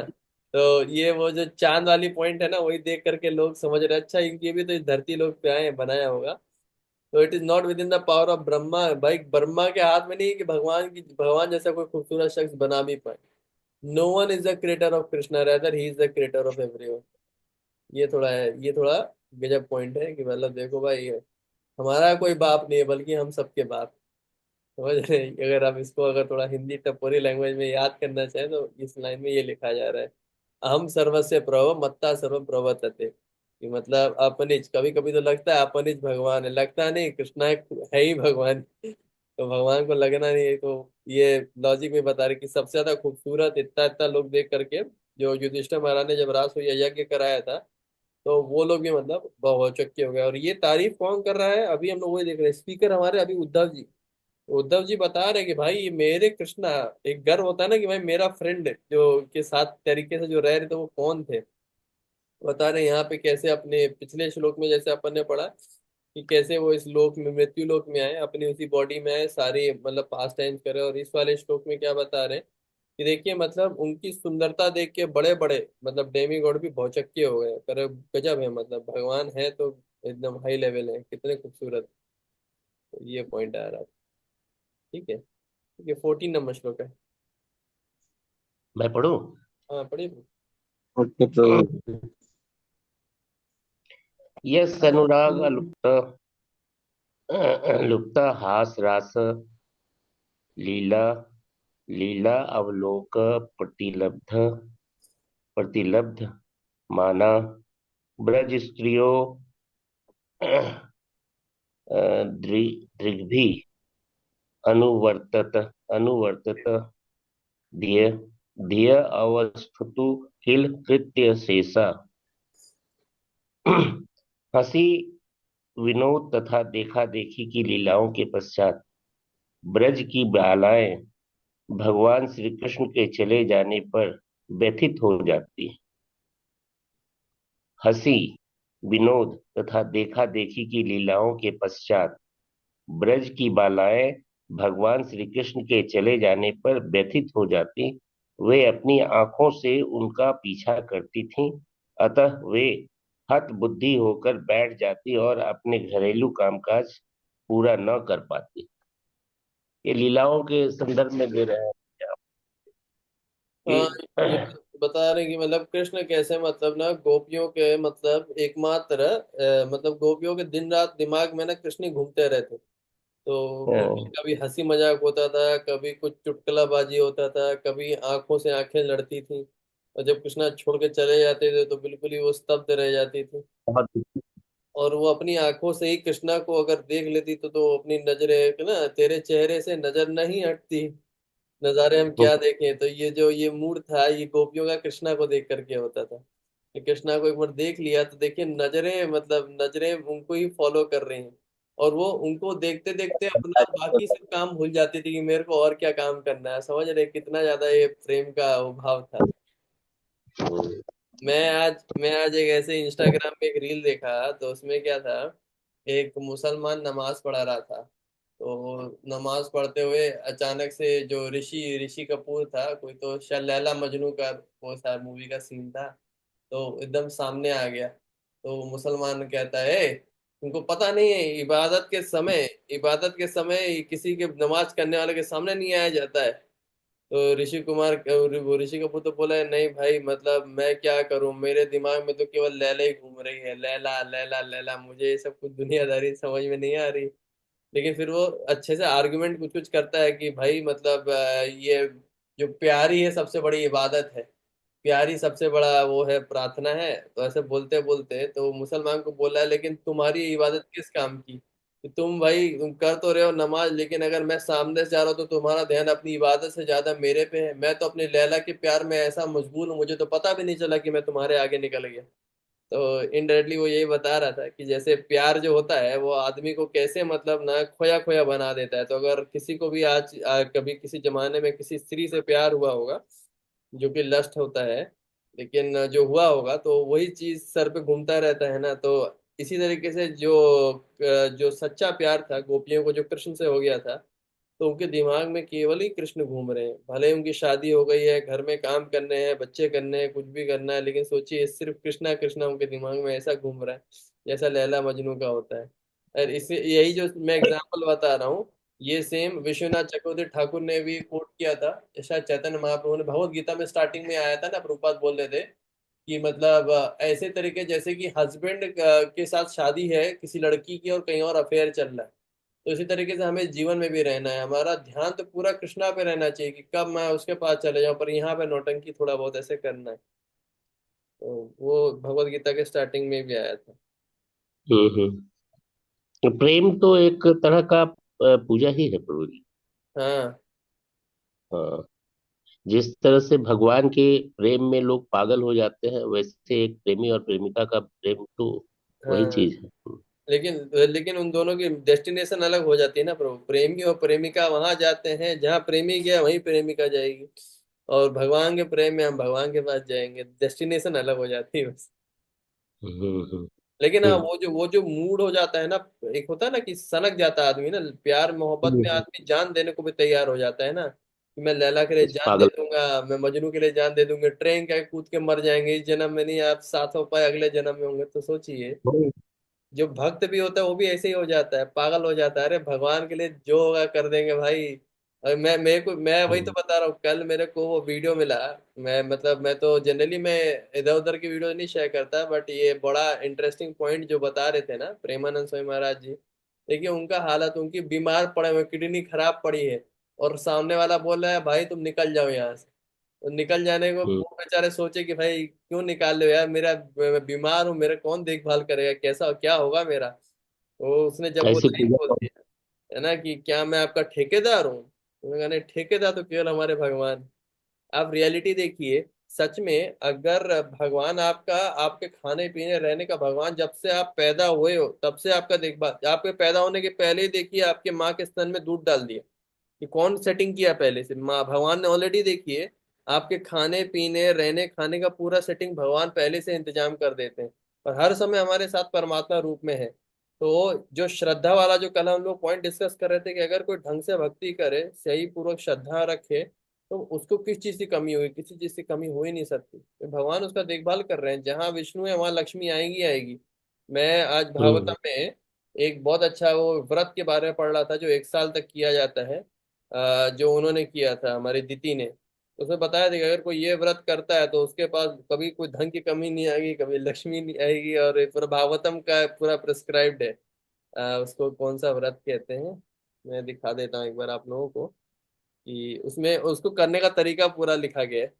Speaker 1: तो ये वो जो चांद वाली पॉइंट है ना, वही देख करके लोग समझ रहे हैं, अच्छा इनकी भी तो इस धरती लोग पे आए बनाया होगा। तो it is not with in the power of Brahma, भाई ब्रह्मा के हाथ में नहीं है कि भगवान जैसा कोई खूबसूरत शख्स बना भी पाए। No one is the creator of Krishna, rather he is the creator of everyone. ये थोड़ा है, ये थोड़ा गजब पॉइंट है कि मतलब देखो भाई, हमारा कोई बाप नहीं है बल्कि हम सबके बाप। समझ रहे हैं? अगर आप इसको अगर थोड़ा हिंदी टपोरी लैंग्वेज में याद करना चाहें तो इस लाइन में ये लिखा जा रहा है, अहम सर्वस्य प्रभव मत्ता सर्व प्रवर्तते, कि मतलब अपनिज, कभी कभी तो लगता है अपनिज भगवान है, लगता नहीं, कृष्णा है ही भगवान। तो भगवान को लगना नहीं है। तो ये लॉजिक में बता रहे कि सबसे ज्यादा खूबसूरत, इतना इतना लोग देख करके, जो युधिष्ठिर महाराज ने जब रास यज्ञ कराया था, तो वो लोग भी मतलब बहुत चक्के हो गए। और ये तारीफ कौन कर रहा है, अभी हम लोग वही देख रहे हैं, स्पीकर हमारे अभी उद्धव जी। उद्धव जी बता रहे हैं कि भाई ये मेरे कृष्णा, एक गर्व होता है ना कि भाई मेरा फ्रेंड जो के साथ तरीके से जो रह रहे थे वो कौन थे। बता रहे हैं यहाँ पे कैसे अपने पिछले श्लोक में जैसे अपन ने पढ़ा कि कैसे वो इस लोक में, मृत्यु लोक में आए, अपनी उसी बॉडी में आए, सारी मतलब पास टाइम करे। और इस वाले श्लोक में क्या बता रहे हैं कि देखिए मतलब उनकी सुंदरता देख के बड़े बड़े मतलब डेमी गॉड भी भौचक्के हो गए, पर गजब है, मतलब भगवान है तो एकदम हाई लेवल है, कितने खूबसूरत। तो ये पॉइंट आ रहा था। ठीक है, ठीक है, 14 नंबर श्लोक है।
Speaker 2: मैं पढ़ूं?
Speaker 1: हाँ पढ़िए।
Speaker 4: ओके प्रभु।
Speaker 2: यस अनुराग लुप्त लुप्त हास रास लीला लीला अवलोक प्रतिलब्ध प्रतिलब्ध माना ब्रज स्त्रियो दृग्भी अनुवर्तत अनुवर्तत धिय धिय अवस्थतु किल कृत्य शेषा हंसी विनोद तथा देखा देखी की लीलाओं के पश्चात ब्रज की बालाएं भगवान श्री कृष्ण के चले जाने पर व्यथित हो जाती। हंसी विनोद तथा देखा देखी की लीलाओं के पश्चात ब्रज की बालाएं भगवान श्री कृष्ण के चले जाने पर व्यथित हो जाती। वे अपनी आंखों से उनका पीछा करती थीं, अतः वे हत बुद्धि होकर बैठ जाती और अपने घरेलू कामकाज पूरा न कर पाती। ये लीलाओं के संदर्भ में दे रहे हैं
Speaker 1: हाँ,
Speaker 2: कि
Speaker 1: ये बता रहे हैं कि मतलब कृष्ण कैसे मतलब ना गोपियों के मतलब एकमात्र मतलब गोपियों के दिन रात दिमाग में ना कृष्ण ही घूमते रहते। तो कभी कभी हंसी मजाक होता था, कभी कुछ चुटकुलाबाजी होता था, कभी आंखों से आंखें लड़ती थी। और जब कृष्णा छोड़ के चले जाते थे तो बिल्कुल ही वो स्तब्ध रह जाती थी।
Speaker 2: बहुत
Speaker 1: और वो अपनी आंखों से ही कृष्णा को अगर देख लेती तो अपनी नजरें कि ना तेरे चेहरे से नजर नहीं हटती, नजारे हम क्या देखें। तो ये जो ये मूड था ये गोपियों का कृष्णा को देख करके होता था कि कृष्णा को एक बार देख लिया तो देखिए नजरें, मतलब नजरें उनको ही फॉलो कर रही हैं। और वो उनको देखते देखते अपना बाकी सब काम भूल जाती थी कि मेरे को और क्या काम करना है। समझ रहे कितना ज्यादा ये प्रेम का वो भाव था। मैं आज एक ऐसे इंस्टाग्राम पे एक रील देखा, तो उसमें क्या था, एक मुसलमान नमाज पढ़ा रहा था। तो नमाज पढ़ते हुए अचानक से जो ऋषि ऋषि कपूर था, कोई तो शायद लैला मजनू का वो शायद मूवी का सीन था, तो एकदम सामने आ गया। तो मुसलमान कहता है तुमको पता नहीं है इबादत के समय किसी के नमाज करने वाले के सामने नहीं आया जाता है। तो वो ऋषि कपूर तो बोला है नहीं भाई, मतलब मैं क्या करूं, मेरे दिमाग में तो केवल लैला ही घूम रही है, लैला लैला लैला, मुझे ये सब कुछ दुनियादारी समझ में नहीं आ रही। लेकिन फिर वो अच्छे से आर्गुमेंट कुछ कुछ करता है कि भाई मतलब ये जो प्यारी है सबसे बड़ी इबादत है, प्यारी सबसे बड़ा वो है प्रार्थना है। तो ऐसे बोलते बोलते तो मुसलमान को बोला है लेकिन तुम्हारी इबादत किस काम की, कि तुम कर तो रहे हो नमाज, लेकिन अगर मैं सामने से जा रहा हूँ तो तुम्हारा ध्यान अपनी इबादत से ज्यादा मेरे पे है। मैं तो अपनी लैला के प्यार में ऐसा मजबूर हूँ, मुझे तो पता भी नहीं चला कि मैं तुम्हारे आगे निकल गया। तो इनडायरेक्टली वो यही बता रहा था कि जैसे प्यार जो होता है वो आदमी को कैसे मतलब ना खोया खोया बना देता है। तो अगर किसी को भी कभी किसी जमाने में किसी स्त्री से प्यार हुआ होगा, जो कि लस्ट होता है, लेकिन जो हुआ होगा तो वही चीज सर पे घूमता रहता है ना। तो इसी तरीके से जो सच्चा प्यार था गोपियों को जो कृष्ण से हो गया था, तो उनके दिमाग में केवल ही कृष्ण घूम रहे हैं। भले ही उनकी शादी हो गई है, घर में काम करने हैं, बच्चे करने हैं, कुछ भी करना है, लेकिन सोचिए सिर्फ कृष्णा कृष्णा उनके दिमाग में ऐसा घूम रहा है जैसा लैला मजनू का होता है। और इसे यही जो मैं एग्जाम्पल बता रहा हूँ, ये सेम विश्वनाथ चक्रवर्ती ठाकुर ने भी कोट किया था। शायद चैतन्य महाप्रभु ने भगवत गीता में स्टार्टिंग में आया था ना, प्रभुपाद बोल रहे थे कि मतलब ऐसे तरीके जैसे कि हस्बैंड के साथ शादी है किसी लड़की की और कहीं और अफेयर चल रहा है, तो इसी तरीके से हमें जीवन में भी रहना है। हमारा ध्यान तो पूरा कृष्णा पे रहना चाहिए कि कब मैं उसके पास चले जाऊं, पर यहाँ पे नौटंकी थोड़ा बहुत ऐसे करना है। तो वो भगवत गीता के स्टार्टिंग में भी आया था।
Speaker 2: हम्म। प्रेम तो एक तरह का पूजा ही है प्रभु जी।
Speaker 1: हाँ
Speaker 2: हाँ, जिस तरह से भगवान के प्रेम में लोग पागल हो जाते हैं, वैसे एक प्रेमी और प्रेमिका का प्रेम तो वही
Speaker 1: हाँ।
Speaker 2: चीज है।
Speaker 1: लेकिन लेकिन उन दोनों की डेस्टिनेशन अलग हो जाती है ना प्रभु। प्रेमी और प्रेमिका वहां जाते हैं जहाँ प्रेमी गया वहीं प्रेमिका जाएगी, और भगवान के प्रेम में हम भगवान के पास जाएंगे। डेस्टिनेशन अलग हो जाती है बस।
Speaker 2: हम्म।
Speaker 1: लेकिन हाँ,
Speaker 2: हम्म।
Speaker 1: वो जो मूड हो जाता है ना, एक होता है ना कि सनक जाता है आदमी ना, प्यार मोहब्बत में
Speaker 2: हम्म।
Speaker 1: आदमी जान देने को भी तैयार हो जाता है ना, कि मैं लैला के लिए
Speaker 2: इस
Speaker 1: जान दे
Speaker 2: पागल।
Speaker 1: दूंगा, मैं मजनू के लिए जान दे दूंगा, ट्रेन का कूद के मर जाएंगे इस जन्म में नहीं, आप साथ हो पाए अगले जन्म में होंगे। तो सोचिए, जो भक्त भी होता है वो भी ऐसे ही हो जाता है, पागल हो जाता है, अरे भगवान के लिए जो होगा कर देंगे भाई। और मैं वही तो
Speaker 2: हम्म।
Speaker 1: बता रहा हूँ, कल मेरे को वो वीडियो मिला। मैं तो जनरली मैं इधर उधर की वीडियो नहीं शेयर करता, बट ये बड़ा इंटरेस्टिंग पॉइंट जो बता रहे थे ना प्रेमानंद स्वामी महाराज जी। देखिए उनका हालत, उनकी बीमार पड़े हुए, किडनी खराब पड़ी है, और सामने वाला बोल रहा है भाई तुम निकल जाओ यहाँ से। तो निकल जाने को
Speaker 2: हम्म।
Speaker 1: वो बेचारे सोचे कि भाई क्यों निकाल रहे हो यार, मेरा मैं बीमार हूँ, मेरा कौन देखभाल करेगा, कैसा क्या होगा मेरा। तो उसने जब वो
Speaker 2: ऐसी
Speaker 1: लाइन
Speaker 2: पूजा
Speaker 1: बोल
Speaker 2: कौन-
Speaker 1: दिया है ना कि क्या मैं आपका ठेकेदार हूँ, तो मैंने कहा, नहीं ठेकेदार तो केवल हमारे भगवान। आप रियलिटी देखिए, सच में अगर भगवान आपका, आपके खाने पीने रहने का भगवान जब से आप पैदा हुए हो तब से आपका देखभाल, आपके पैदा होने के पहले ही देखिए आपके माँ के स्तन में दूध डाल दिया, कि कौन सेटिंग किया पहले से, माँ भगवान ने ऑलरेडी देखिए आपके खाने पीने रहने खाने का पूरा सेटिंग भगवान पहले से इंतजाम कर देते हैं, और हर समय हमारे साथ परमात्मा रूप में है। तो जो श्रद्धा वाला जो कल हम लोग पॉइंट डिस्कस कर रहे थे कि अगर कोई ढंग से भक्ति करे, सही पूर्वक श्रद्धा रखे, तो उसको किस चीज की कमी हुई, किसी चीज की कमी हो ही नहीं सकती, तो भगवान उसका देखभाल कर रहे हैं। जहाँ विष्णु है वहां लक्ष्मी आएंगी आएगी। मैं आज भागवतम
Speaker 2: हम्म।
Speaker 1: में एक बहुत अच्छा वो व्रत के बारे में पढ़ रहा था जो 1 साल तक किया जाता है, जो उन्होंने किया था हमारी दीदी ने। तो उसने बताया था कि अगर कोई ये व्रत करता है तो उसके पास कभी कोई धन की कमी नहीं आएगी, कभी लक्ष्मी नहीं आएगी, और ये पूरा भागवतम का पूरा प्रिस्क्राइब्ड है। उसको कौन सा व्रत कहते हैं, मैं दिखा देता हूँ एक बार आप लोगों को, कि उसमें उसको करने का तरीका पूरा लिखा गया है।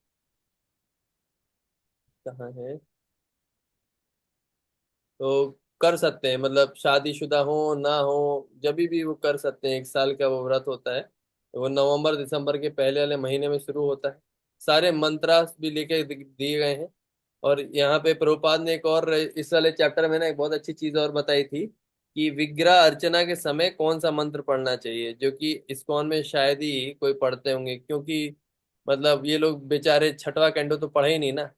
Speaker 1: कहाँ है, तो कर सकते हैं, मतलब शादीशुदा हो ना हो जब भी वो कर सकते हैं। 1 साल का वो व्रत होता है, तो वो नवंबर दिसंबर के पहले वाले महीने में शुरू होता है। सारे मंत्रास भी लेके दिए गए हैं। और यहाँ पे प्रभुपाद ने एक और इस वाले चैप्टर में ना एक बहुत अच्छी चीज और बताई थी, कि विग्रह अर्चना के समय कौन सा मंत्र पढ़ना चाहिए, जो कि इस्कॉन में शायद ही कोई पढ़ते होंगे, क्योंकि मतलब ये लोग बेचारे छठवां कैंटो तो पढ़े ही नहीं ना,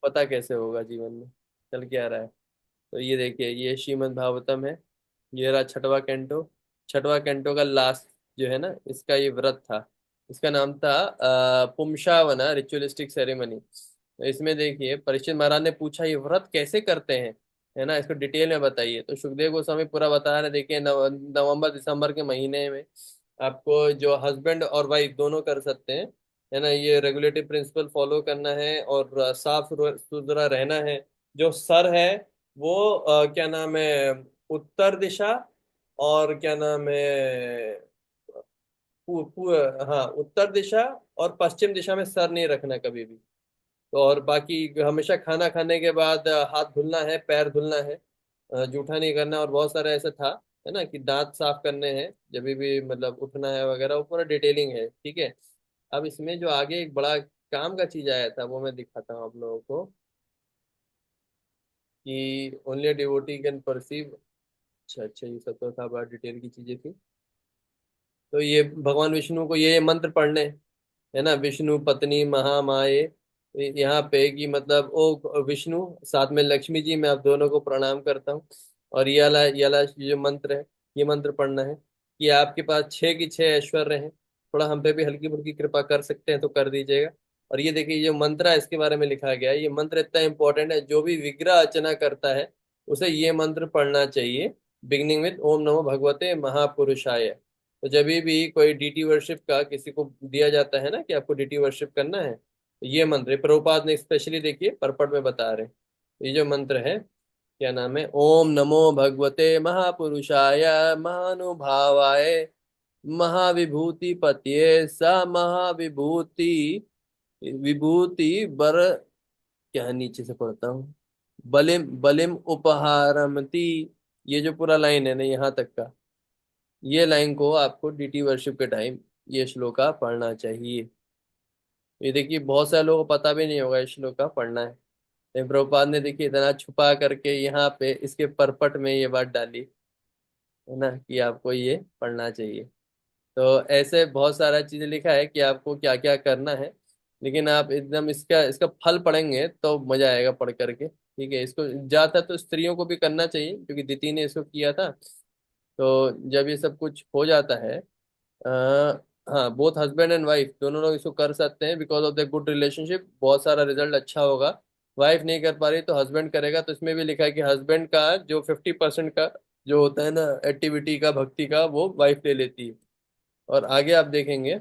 Speaker 1: पता कैसे होगा जीवन में चल क्या रहा है। तो ये देखिए, ये श्रीमद् भागवतम है, ये रहा छठवां कैंटो। छठवां कैंटो का लास्ट जो है ना, इसका ये व्रत था। इसका नाम था पुमशावना रिचुअलिस्टिक सेरेमनी। तो इसमें देखिए परीक्षित महाराज ने पूछा ये व्रत कैसे करते हैं, है ना, इसको डिटेल में बताइए। तो सुखदेव गोस्वामी पूरा बता रहे, देखिए नवंबर दिसंबर के महीने में आपको जो हस्बैंड और वाइफ दोनों कर सकते हैं, है ना, ये रेगुलेटरी प्रिंसिपल फॉलो करना है, और साफ सुथरा रहना है। जो सर है वो क्या नाम है, उत्तर दिशा, और क्या नाम है, हाँ उत्तर दिशा और पश्चिम दिशा में सर नहीं रखना कभी भी। तो और बाकी हमेशा खाना खाने के बाद हाथ धुलना है, पैर धुलना है, जूठा नहीं करना, और बहुत सारा ऐसा था, है ना, कि दांत साफ करने हैं जब भी मतलब उठना है वगैरह, वो पूरा डिटेलिंग है, ठीक है। अब इसमें जो आगे एक बड़ा काम का चीज आया था वो मैं दिखाता हूँ आप लोगों को, कि ओनली डिवोटी कैन परसीव। अच्छा अच्छा, ये सब तो था, बड़ा डिटेल की चीजें थी। तो ये भगवान विष्णु को ये मंत्र पढ़ने, है ना, विष्णु पत्नी महामाये यहाँ पे कि मतलब ओ विष्णु, साथ में लक्ष्मी जी, मैं आप दोनों को प्रणाम करता हूँ। और ये वाला जो मंत्र है, ये मंत्र पढ़ना है कि आपके पास 6 की 6 ऐश्वर्य हैं। थोड़ा हम पे भी हल्की फुल्की कृपा कर सकते हैं तो कर दीजिएगा। और ये देखिए, जो मंत्र है इसके बारे में लिखा गया है, ये मंत्र इतना इंपॉर्टेंट है, जो भी विग्रह अर्चना करता है उसे ये मंत्र पढ़ना चाहिए, बिगनिंग विद ओम नमो भगवते महापुरुषाय। तो जब भी कोई डीटी वर्शिप का किसी को दिया जाता है ना कि आपको डीटी वर्शिप करना है, तो ये मंत्र है। प्रभुपाद ने स्पेशली देखिए परपट में बता रहे हैं। ये जो मंत्र है, क्या नाम है, ओम नमो भगवते महापुरुषाय महानुभावाय महाविभूति पतये सा महाविभूति विभूति बर, क्या नीचे से पढ़ता हूँ, बलिम बलिम उपहारमति। ये जो पूरा लाइन है ना यहाँ तक का, ये लाइन को आपको डीटी वर्शिप के टाइम ये श्लोका पढ़ना चाहिए। ये देखिए, बहुत सारे लोगों को पता भी नहीं होगा ये श्लोका पढ़ना है, लेकिन प्रभुपाद ने देखिए इतना छुपा करके यहाँ पे इसके परपट में ये बात डाली है ना कि आपको ये पढ़ना चाहिए। तो ऐसे बहुत सारा चीजें लिखा है कि आपको क्या क्या करना है, लेकिन आप एकदम इसका इसका फल पढ़ेंगे तो मजा आएगा पढ़ करके। ठीक है, इसको ज्यादातर तो स्त्रियों को भी करना चाहिए क्योंकि दीदी ने इसको किया था। तो जब ये सब कुछ हो जाता है, हाँ, बोथ हस्बैंड एंड वाइफ दोनों लोग इसको कर सकते हैं, because of the good relationship बहुत सारा रिजल्ट अच्छा होगा। वाइफ नहीं कर पा रही तो हस्बैंड करेगा, तो इसमें भी लिखा है कि हस्बैंड का जो 50% का जो होता है ना एक्टिविटी का, भक्ति का, वो वाइफ ले लेती है। और आगे आप देखेंगे,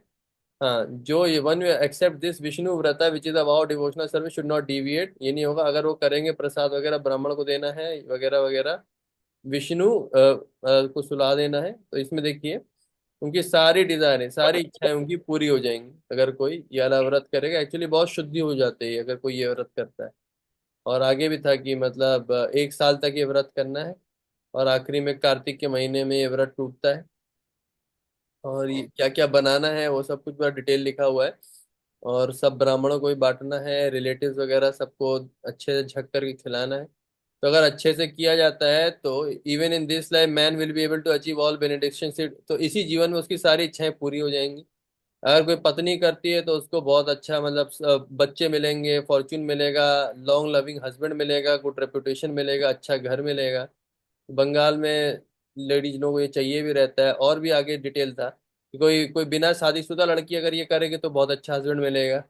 Speaker 1: हाँ, जो ये वन एक्सेप्ट दिस विष्णु व्रता which is about devotional service should not deviate, ये नहीं होगा अगर वो करेंगे, प्रसाद वगैरह ब्राह्मण को देना है वगैरह वगैरह, विष्णु को सुला देना है, तो इसमें देखिए उनकी सारी डिजायरें, सारी इच्छाएं उनकी पूरी हो जाएंगी अगर कोई ये वाला व्रत करेगा। एक्चुअली बहुत शुद्धि हो जाती है अगर कोई ये व्रत करता है। और आगे भी था कि मतलब 1 साल तक ये व्रत करना है, और आखिरी में कार्तिक के महीने में ये व्रत टूटता है। और ये क्या क्या बनाना है वो सब कुछ पूरा डिटेल लिखा हुआ है। और सब ब्राह्मणों को भी बांटना है, रिलेटिव्स वगैरह सबको अच्छे से झक करके खिलाना है। तो अगर अच्छे से किया जाता है तो even in this life man will be able to achieve all benediction, तो इसी जीवन में उसकी सारी इच्छाएं पूरी हो जाएंगी। अगर कोई पत्नी करती है तो उसको बहुत अच्छा मतलब बच्चे मिलेंगे, फॉर्चून मिलेगा, लॉन्ग लविंग हस्बैंड मिलेगा, गुड रेपुटेशन मिलेगा, अच्छा घर मिलेगा। बंगाल में लेडीज लोगों को ये चाहिए भी रहता है। और भी आगे डिटेल था कि कोई कोई बिना शादीशुदा लड़की अगर ये करेगी तो बहुत अच्छा हस्बैंड मिलेगा।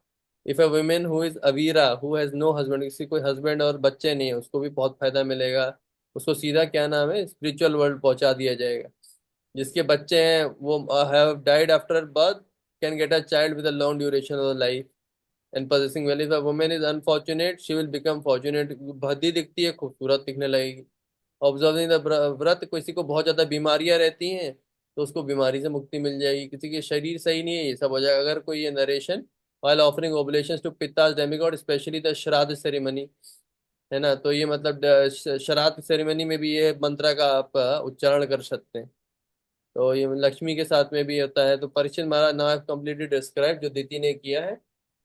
Speaker 1: If a women who is अवीरा हु हैज नो हस्बैंड, किसी कोई हस्बैंड और बच्चे नहीं है, उसको भी बहुत फायदा मिलेगा। उसको सीधा क्या नाम है, स्पिरिचुअल वर्ल्ड पहुंचा दिया जाएगा। जिसके बच्चे हैं वो have died after birth can get a child with a long duration of life and possessing well. If a woman is unfortunate she will become fortunate, भद्दी दिखती है खूबसूरत दिखने लगेगी। ऑब्जर्विंग द व्रत, किसी को बहुत ज्यादा बीमारियां रहती हैं तो उसको बीमारी से मुक्ति मिल जाएगी। किसी के शरीर सही नहीं है, ये सब हो जाएगा अगर कोई ये narration while offering oblations to पिताज demigod specially the श्राद्ध सेरेमनी, है ना। तो ये मतलब श्राद्ध सेरेमनी में भी ये मंत्र का आप उच्चारण कर सकते हैं। तो ये लक्ष्मी के साथ में भी होता है। तो परीक्षित महाराज नाउ कंप्लीटली डिस्क्राइब जो दीति ने किया है।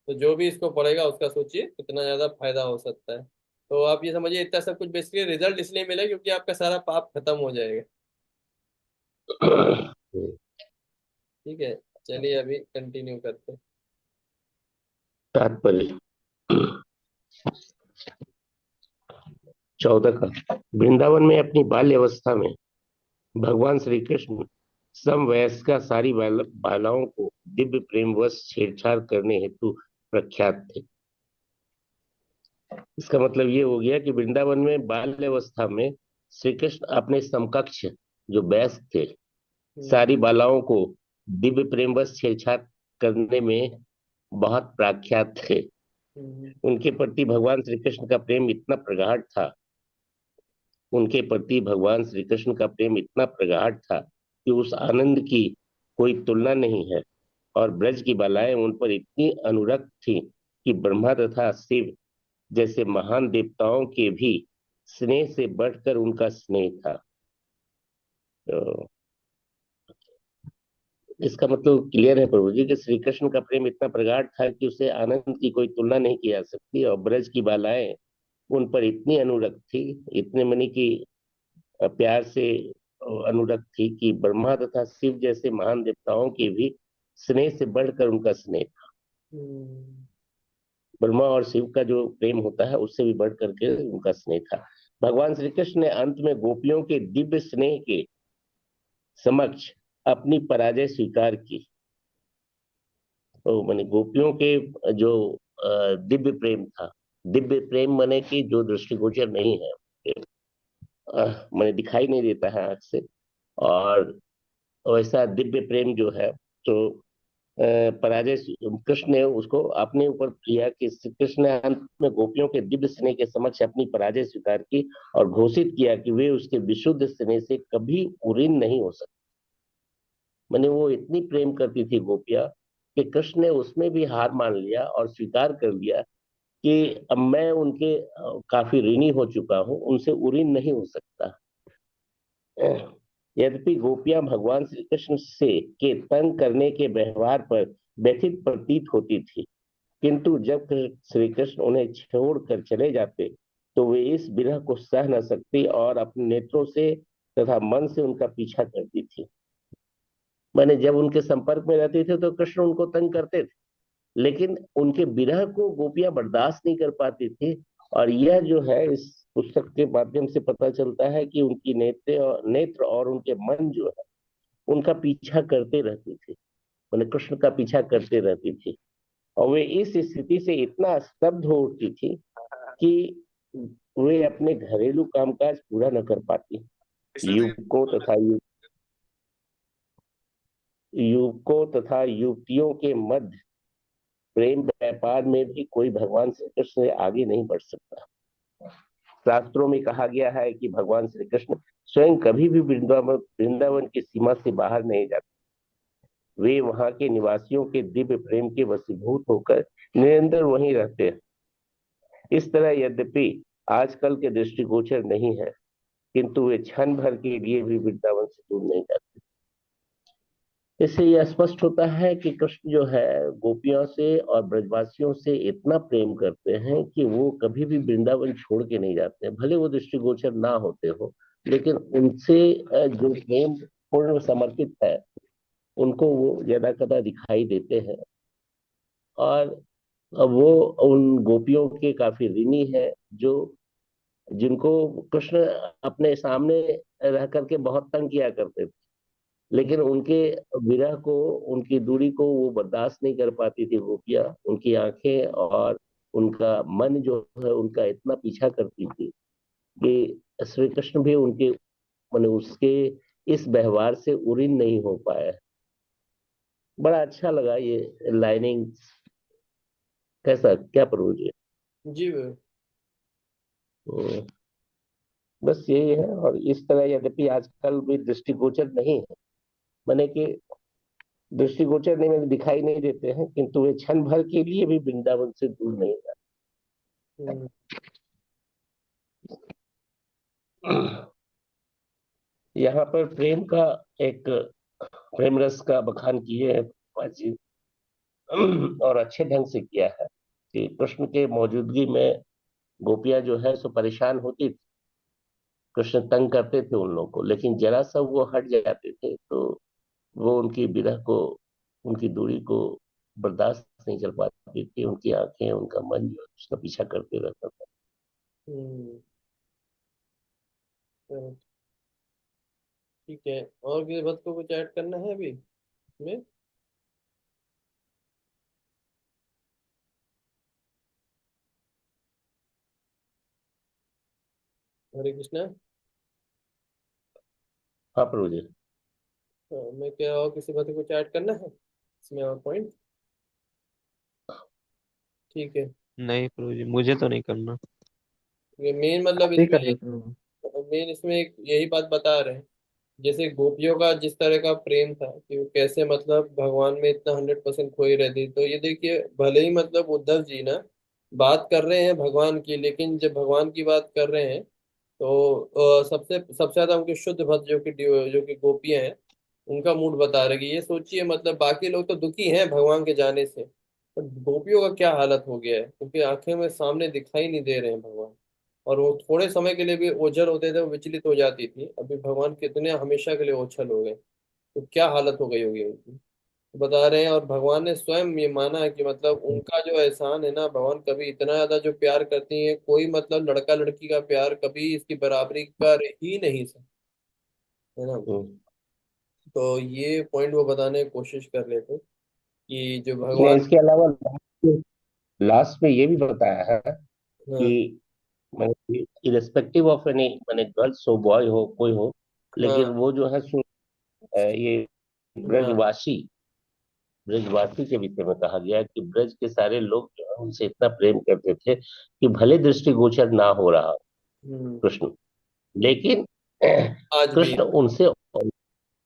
Speaker 1: तो जो भी इसको पढ़ेगा उसका सोचिए कितना ज्यादा फायदा हो सकता है। तो आप ये समझिए इतना सब कुछ बेसिकली रिजल्ट इसलिए मिला क्योंकि आपका सारा पाप खत्म हो जाएगा। ठीक है, चलिए अभी कंटिन्यू करते हैं।
Speaker 2: तात्पर्य 14 का, वृंदावन में अपनी बाल्यावस्था में भगवान श्री कृष्ण समवयस्का सारी बालाओं को दिव्य प्रेमवश छेड़छाड़ करने हेतु प्रख्यात थे। इसका मतलब ये हो गया कि वृंदावन में बाल्यावस्था में श्री कृष्ण अपने समकक्ष जो वयस्क थे
Speaker 1: हम्म,
Speaker 2: सारी बालाओं को दिव्य प्रेमवश छेड़छाड़ करने में बहुत प्रख्यात थे।
Speaker 1: हम्म,
Speaker 2: उनके प्रति भगवान श्री कृष्ण का प्रेम इतना प्रगाढ़ था, उनके प्रति भगवान श्री कृष्ण का प्रेम इतना प्रगाढ़ था कि उस आनंद की कोई तुलना नहीं है। और ब्रज की बालाएं उन पर इतनी अनुरक्त थी कि ब्रह्मा तथा शिव जैसे महान देवताओं के भी स्नेह से बढ़कर उनका स्नेह था। तो इसका मतलब क्लियर है प्रभु जी कि श्री कृष्ण का प्रेम इतना प्रगाढ़ था कि उसे आनंद की कोई तुलना नहीं की जा सकती। और ब्रज की बालाएं उन पर इतनी अनुरक्त थी, इतने मनी की प्यार से अनुरक्त थी कि ब्रह्मा तथा शिव जैसे महान देवताओं के भी स्नेह से बढ़कर उनका स्नेह था।
Speaker 1: हम्म।
Speaker 2: ब्रह्मा और शिव का जो प्रेम होता है उससे भी बढ़ करके उनका स्नेह था। भगवान श्री कृष्ण ने अंत में गोपियों के दिव्य स्नेह के समक्ष अपनी पराजय स्वीकार की। तो माने गोपियों के जो दिव्य प्रेम था, दिव्य प्रेम माने कि जो दृष्टिगोचर नहीं है, माने दिखाई नहीं देता है आंख से, और वैसा दिव्य प्रेम जो है, तो पराजय कृष्ण ने उसको अपने ऊपर लिया कि श्री कृष्ण ने अंत में गोपियों के दिव्य स्नेह के समक्ष अपनी पराजय स्वीकार की और घोषित किया कि वे उसके विशुद्ध स्नेह से कभी उऋण नहीं हो सकते। मैंने वो इतनी प्रेम करती थी गोपियां कि कृष्ण ने उसमें भी हार मान लिया और स्वीकार कर लिया कि अब मैं उनके काफी ऋणी हो चुका हूं, उनसे उऋण नहीं हो सकता। यद्यपि गोपियां भगवान श्री कृष्ण से के तंग करने के व्यवहार पर व्यथित प्रतीत होती थी, किंतु जब श्री कृष्ण उन्हें छोड़कर चले जाते तो वे इस विरह को सह न सकती और अपने नेत्रों से तथा मन से उनका पीछा करती थी। मैंने जब उनके संपर्क में रहते थे तो कृष्ण उनको तंग करते थे, लेकिन उनके विरह को गोपियां बर्दाश्त नहीं कर पाती थी। और यह जो है इस पुस्तक के माध्यम से पता चलता है कि उनकी नेत्र और उनके मन जो है उनका पीछा करते रहती थी, मैंने कृष्ण का पीछा करते रहती थी। और वे इस स्थिति से इतना स्तब्ध हो उठती थी कि वे अपने घरेलू कामकाज पूरा न कर पाती। युवकों तथा युवकों तथा युवतियों के मध्य प्रेम व्यापार में भी कोई भगवान श्री कृष्ण से आगे नहीं बढ़ सकता। शास्त्रों में कहा गया है कि भगवान श्री कृष्ण स्वयं कभी भी वृंदावन वृंदावन की सीमा से बाहर नहीं जाते। वे वहां के निवासियों के दिव्य प्रेम के वशीभूत होकर निरंतर वहीं रहते हैं। इस तरह यद्यपि आजकल के दृष्टिगोचर नहीं है, किंतु वे क्षण भर के लिए भी वृंदावन से दूर नहीं जाते। इससे यह स्पष्ट होता है कि कृष्ण जो है गोपियों से और ब्रजवासियों से इतना प्रेम करते हैं कि वो कभी भी वृंदावन छोड़ के नहीं जाते हैं, भले वो दृष्टिगोचर ना होते हो, लेकिन उनसे जो प्रेम पूर्ण समर्पित है उनको वो यदा कदा दिखाई देते हैं। और वो उन गोपियों के काफी ऋणी है जो जिनको कृष्ण अपने सामने रह करके बहुत तंग किया करते थे, लेकिन उनके विरह को, उनकी दूरी को वो बर्दाश्त नहीं कर पाती थी गोपियां। उनकी आंखें और उनका मन जो है उनका इतना पीछा करती थी कि श्री कृष्ण भी उनके माने उसके इस व्यवहार से उऋण नहीं हो पाया। बड़ा अच्छा लगा ये लाइनिंग। कैसा, क्या प्रोज है?
Speaker 1: जी भाई।
Speaker 2: तो बस यही है। और इस तरह यद्यपि आजकल भी दृष्टिगोचर नहीं है, माने कि दृष्टिगोचर नहीं, में दिखाई नहीं देते हैं, किंतु वे क्षण भर के लिए भी वृंदावन से दूर नहीं
Speaker 1: हम्म।
Speaker 2: जाते। यहाँ पर प्रेम का एक प्रेम रस का बखान किए हैं भगवान जी, और अच्छे ढंग से किया है कि कृष्ण के मौजूदगी में गोपियां जो है सो परेशान होती थी। कृष्ण तंग करते थे उन लोगों को, लेकिन जरा सा वो हट जाते थे तो वो उनकी विरह को, उनकी दूरी को बर्दाश्त नहीं कर पाती थी। उनकी आंखें, उनका मन जो है उसका पीछा करते रहता था।
Speaker 1: हम्म। तो ठीक है, और किसी बात को कुछ ऐड करना है अभी में? हरे कृष्णा।
Speaker 2: हाँ प्रभु जी।
Speaker 1: मैं क्या, और किसी बात को कुछ ऐड करना है इसमें और पॉइंट? ठीक है।
Speaker 4: नहीं प्रभु जी, मुझे तो नहीं करना।
Speaker 1: ये मेन मतलब
Speaker 3: नहीं
Speaker 1: इसमें,
Speaker 3: कर देते हो।
Speaker 1: मेन इसमें एक यही बात बता रहे हैं, जैसे गोपियों का जिस तरह का प्रेम था कि वो कैसे मतलब भगवान में इतना 100% खोई रहती। तो ये देखिए, भले ही मतलब उद्धव जी ना बात कर रहे हैं भगवान की, लेकिन जब भगवान की बात कर रहे हैं तो सबसे सबसे ज्यादा उनके शुद्ध भक्त जो कि गोपियां हैं, उनका मूड बता रहे कि ये सोचिए, मतलब बाकी लोग तो दुखी हैं भगवान के जाने से, पर गोपियों का क्या हालत हो गया है, क्योंकि आंखें में सामने दिखाई नहीं दे रहे हैं भगवान। और वो थोड़े समय के लिए भी ओझल होते थे, वो विचलित हो जाती थी, अभी भगवान कितने हमेशा के लिए ओझल हो गए, तो क्या हालत हो गई होगी उनकी। बता रहे हैं, और भगवान ने स्वयं ये माना है कि मतलब उनका जो एहसान है ना, भगवान कभी इतना ज्यादा जो प्यार करती है, कोई मतलब लड़का लड़की का प्यार कभी इसकी बराबरी कर ही नहीं सकता, है ना।
Speaker 2: हम्म।
Speaker 1: तो ये पॉइंट वो बताने की कोशिश कर रहे थे कि जो
Speaker 2: ने
Speaker 1: भगवान।
Speaker 2: इसके अलावा लास्ट में ये भी बताया है
Speaker 1: हाँ
Speaker 2: कि मैंने इरेस्पेक्टिव ऑफ एनी, मैंने गर्ल्स हो बॉय हो कोई हो, लेकिन
Speaker 1: हाँ
Speaker 2: वो जो है ये
Speaker 1: हाँ।
Speaker 2: ब्रजवासी, ब्रजवासी के विषय में कहा गया है कि ब्रज के सारे लोग जो है उनसे इतना प्रेम करते थे कि भले दृष्टिगोचर ना हो रहा हो
Speaker 1: हम्म।
Speaker 2: कृष्ण, लेकिन
Speaker 1: आज भी,
Speaker 2: कृष्ण उनसे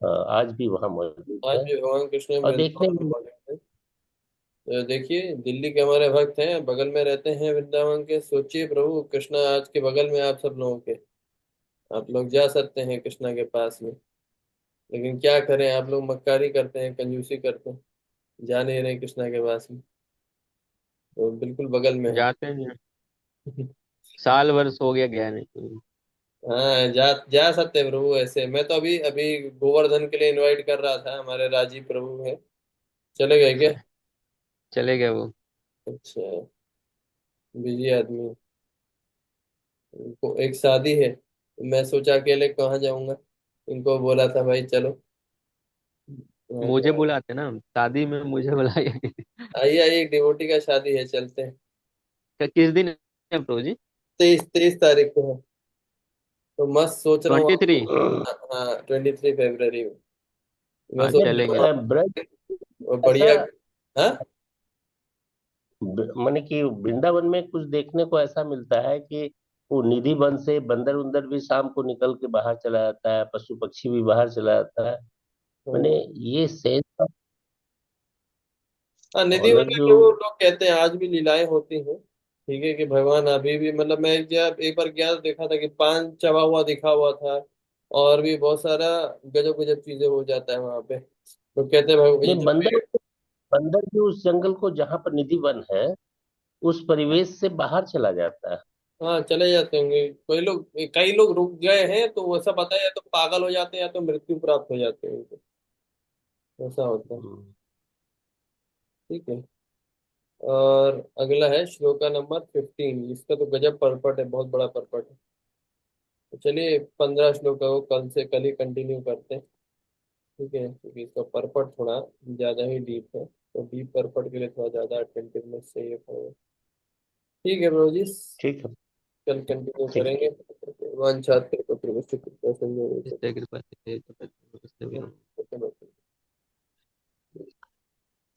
Speaker 2: आज भी वहां मौजूद
Speaker 1: आज
Speaker 2: है।
Speaker 1: भी भगवान कृष्ण
Speaker 2: और देखने
Speaker 1: वृंदावन में
Speaker 2: में
Speaker 1: मौजूद है। तो देखिए, दिल्ली के हमारे भक्त हैं, बगल में रहते हैं वृंदावन के, सोचिए प्रभु कृष्णा आज के बगल में आप सब लोगों के, आप लोग जा सकते हैं कृष्णा के पास में। लेकिन क्या करें, आप लोग मक्कारी करते हैं, कंजूसी करते हैं, जा नहीं रहे कृष्णा के पास में। तो बिल्कुल बगल में है।
Speaker 4: जाते हैं, साल वर्ष हो गया गया नहीं।
Speaker 1: हाँ, जा जा सकते हैं प्रभु। ऐसे मैं तो अभी अभी गोवर्धन के लिए इनवाइट कर रहा था, हमारे राजीव प्रभु है, चले गए क्या?
Speaker 4: चले गए वो।
Speaker 1: अच्छा, बिजी आदमी है। उनको एक शादी है, मैं सोचा अकेले कहाँ जाऊंगा, इनको बोला था भाई चलो। हाँ,
Speaker 4: मुझे बुलाते ना शादी में, मुझे बुलाए।
Speaker 1: आइए आइए, एक डिवोटी का शादी है, चलते हैं।
Speaker 4: किस दिन है प्रभु जी?
Speaker 1: 23 तारीख को है, तो मस्त सोच रहा हूँ
Speaker 4: 23।
Speaker 1: आपको। हाँ, 23 फरवरी में। मैं
Speaker 4: हाँ
Speaker 1: सोच रहा
Speaker 4: चलेंगे।
Speaker 1: हूँ
Speaker 2: ब्रज
Speaker 1: और
Speaker 2: ऐसा,
Speaker 1: बढ़िया। हाँ
Speaker 2: माने कि वृंदावन में कुछ देखने को ऐसा मिलता है कि वो निधि वन से बंदर उंदर भी शाम को निकल के बाहर चला जाता है, पशु पक्षी भी बाहर चला जाता है। मैंने
Speaker 1: हाँ।
Speaker 2: ये सेंस ऑफ
Speaker 1: हाँ, निधि वन
Speaker 2: ऑनर
Speaker 1: में
Speaker 2: जो,
Speaker 1: जो लोग कहते हैं आज भी लीलाएं होती हैं, ठीक है, कि भगवान अभी भी मतलब मैं जब एक बार गया तो देखा था कि पान चबा हुआ दिखा हुआ था, और भी बहुत सारा गजब गजब चीजें हो जाता है वहां पे। तो कहते हैं ये
Speaker 2: नहीं
Speaker 1: जो
Speaker 2: बंदर,
Speaker 1: पेड़।
Speaker 2: बंदर भी उस जंगल को जहां पर निधि वन है उस परिवेश से बाहर चला जाता है।
Speaker 1: हाँ, चले जाते होंगे कई लोग रुक गए हैं, तो वैसा पता है, या तो पागल हो जाते हैं या तो मृत्यु प्राप्त हो जाते हैं उनको, ऐसा होता है।
Speaker 2: हम्म।
Speaker 1: ठीक है। और अगला है श्लोका नंबर 15, इसका तो गजब परपट है, बहुत बड़ा परपट है। तो चलिए 15 श्लोका को कल ही कंटिन्यू करते हैं। ठीक है, क्योंकि इसका परपट थोड़ा ज्यादा ही डीप है, तो डीप परपट के लिए थोड़ा ज्यादा अटेंटिवनेस चाहिए पड़ेगा। ठीक है ब्रो जी,
Speaker 2: ठीक है।
Speaker 1: कल कंटिन्यू
Speaker 2: ठीक
Speaker 1: करेंगे। वन छात्र को प्रवेश
Speaker 4: इस कृपा से
Speaker 1: करते हैं।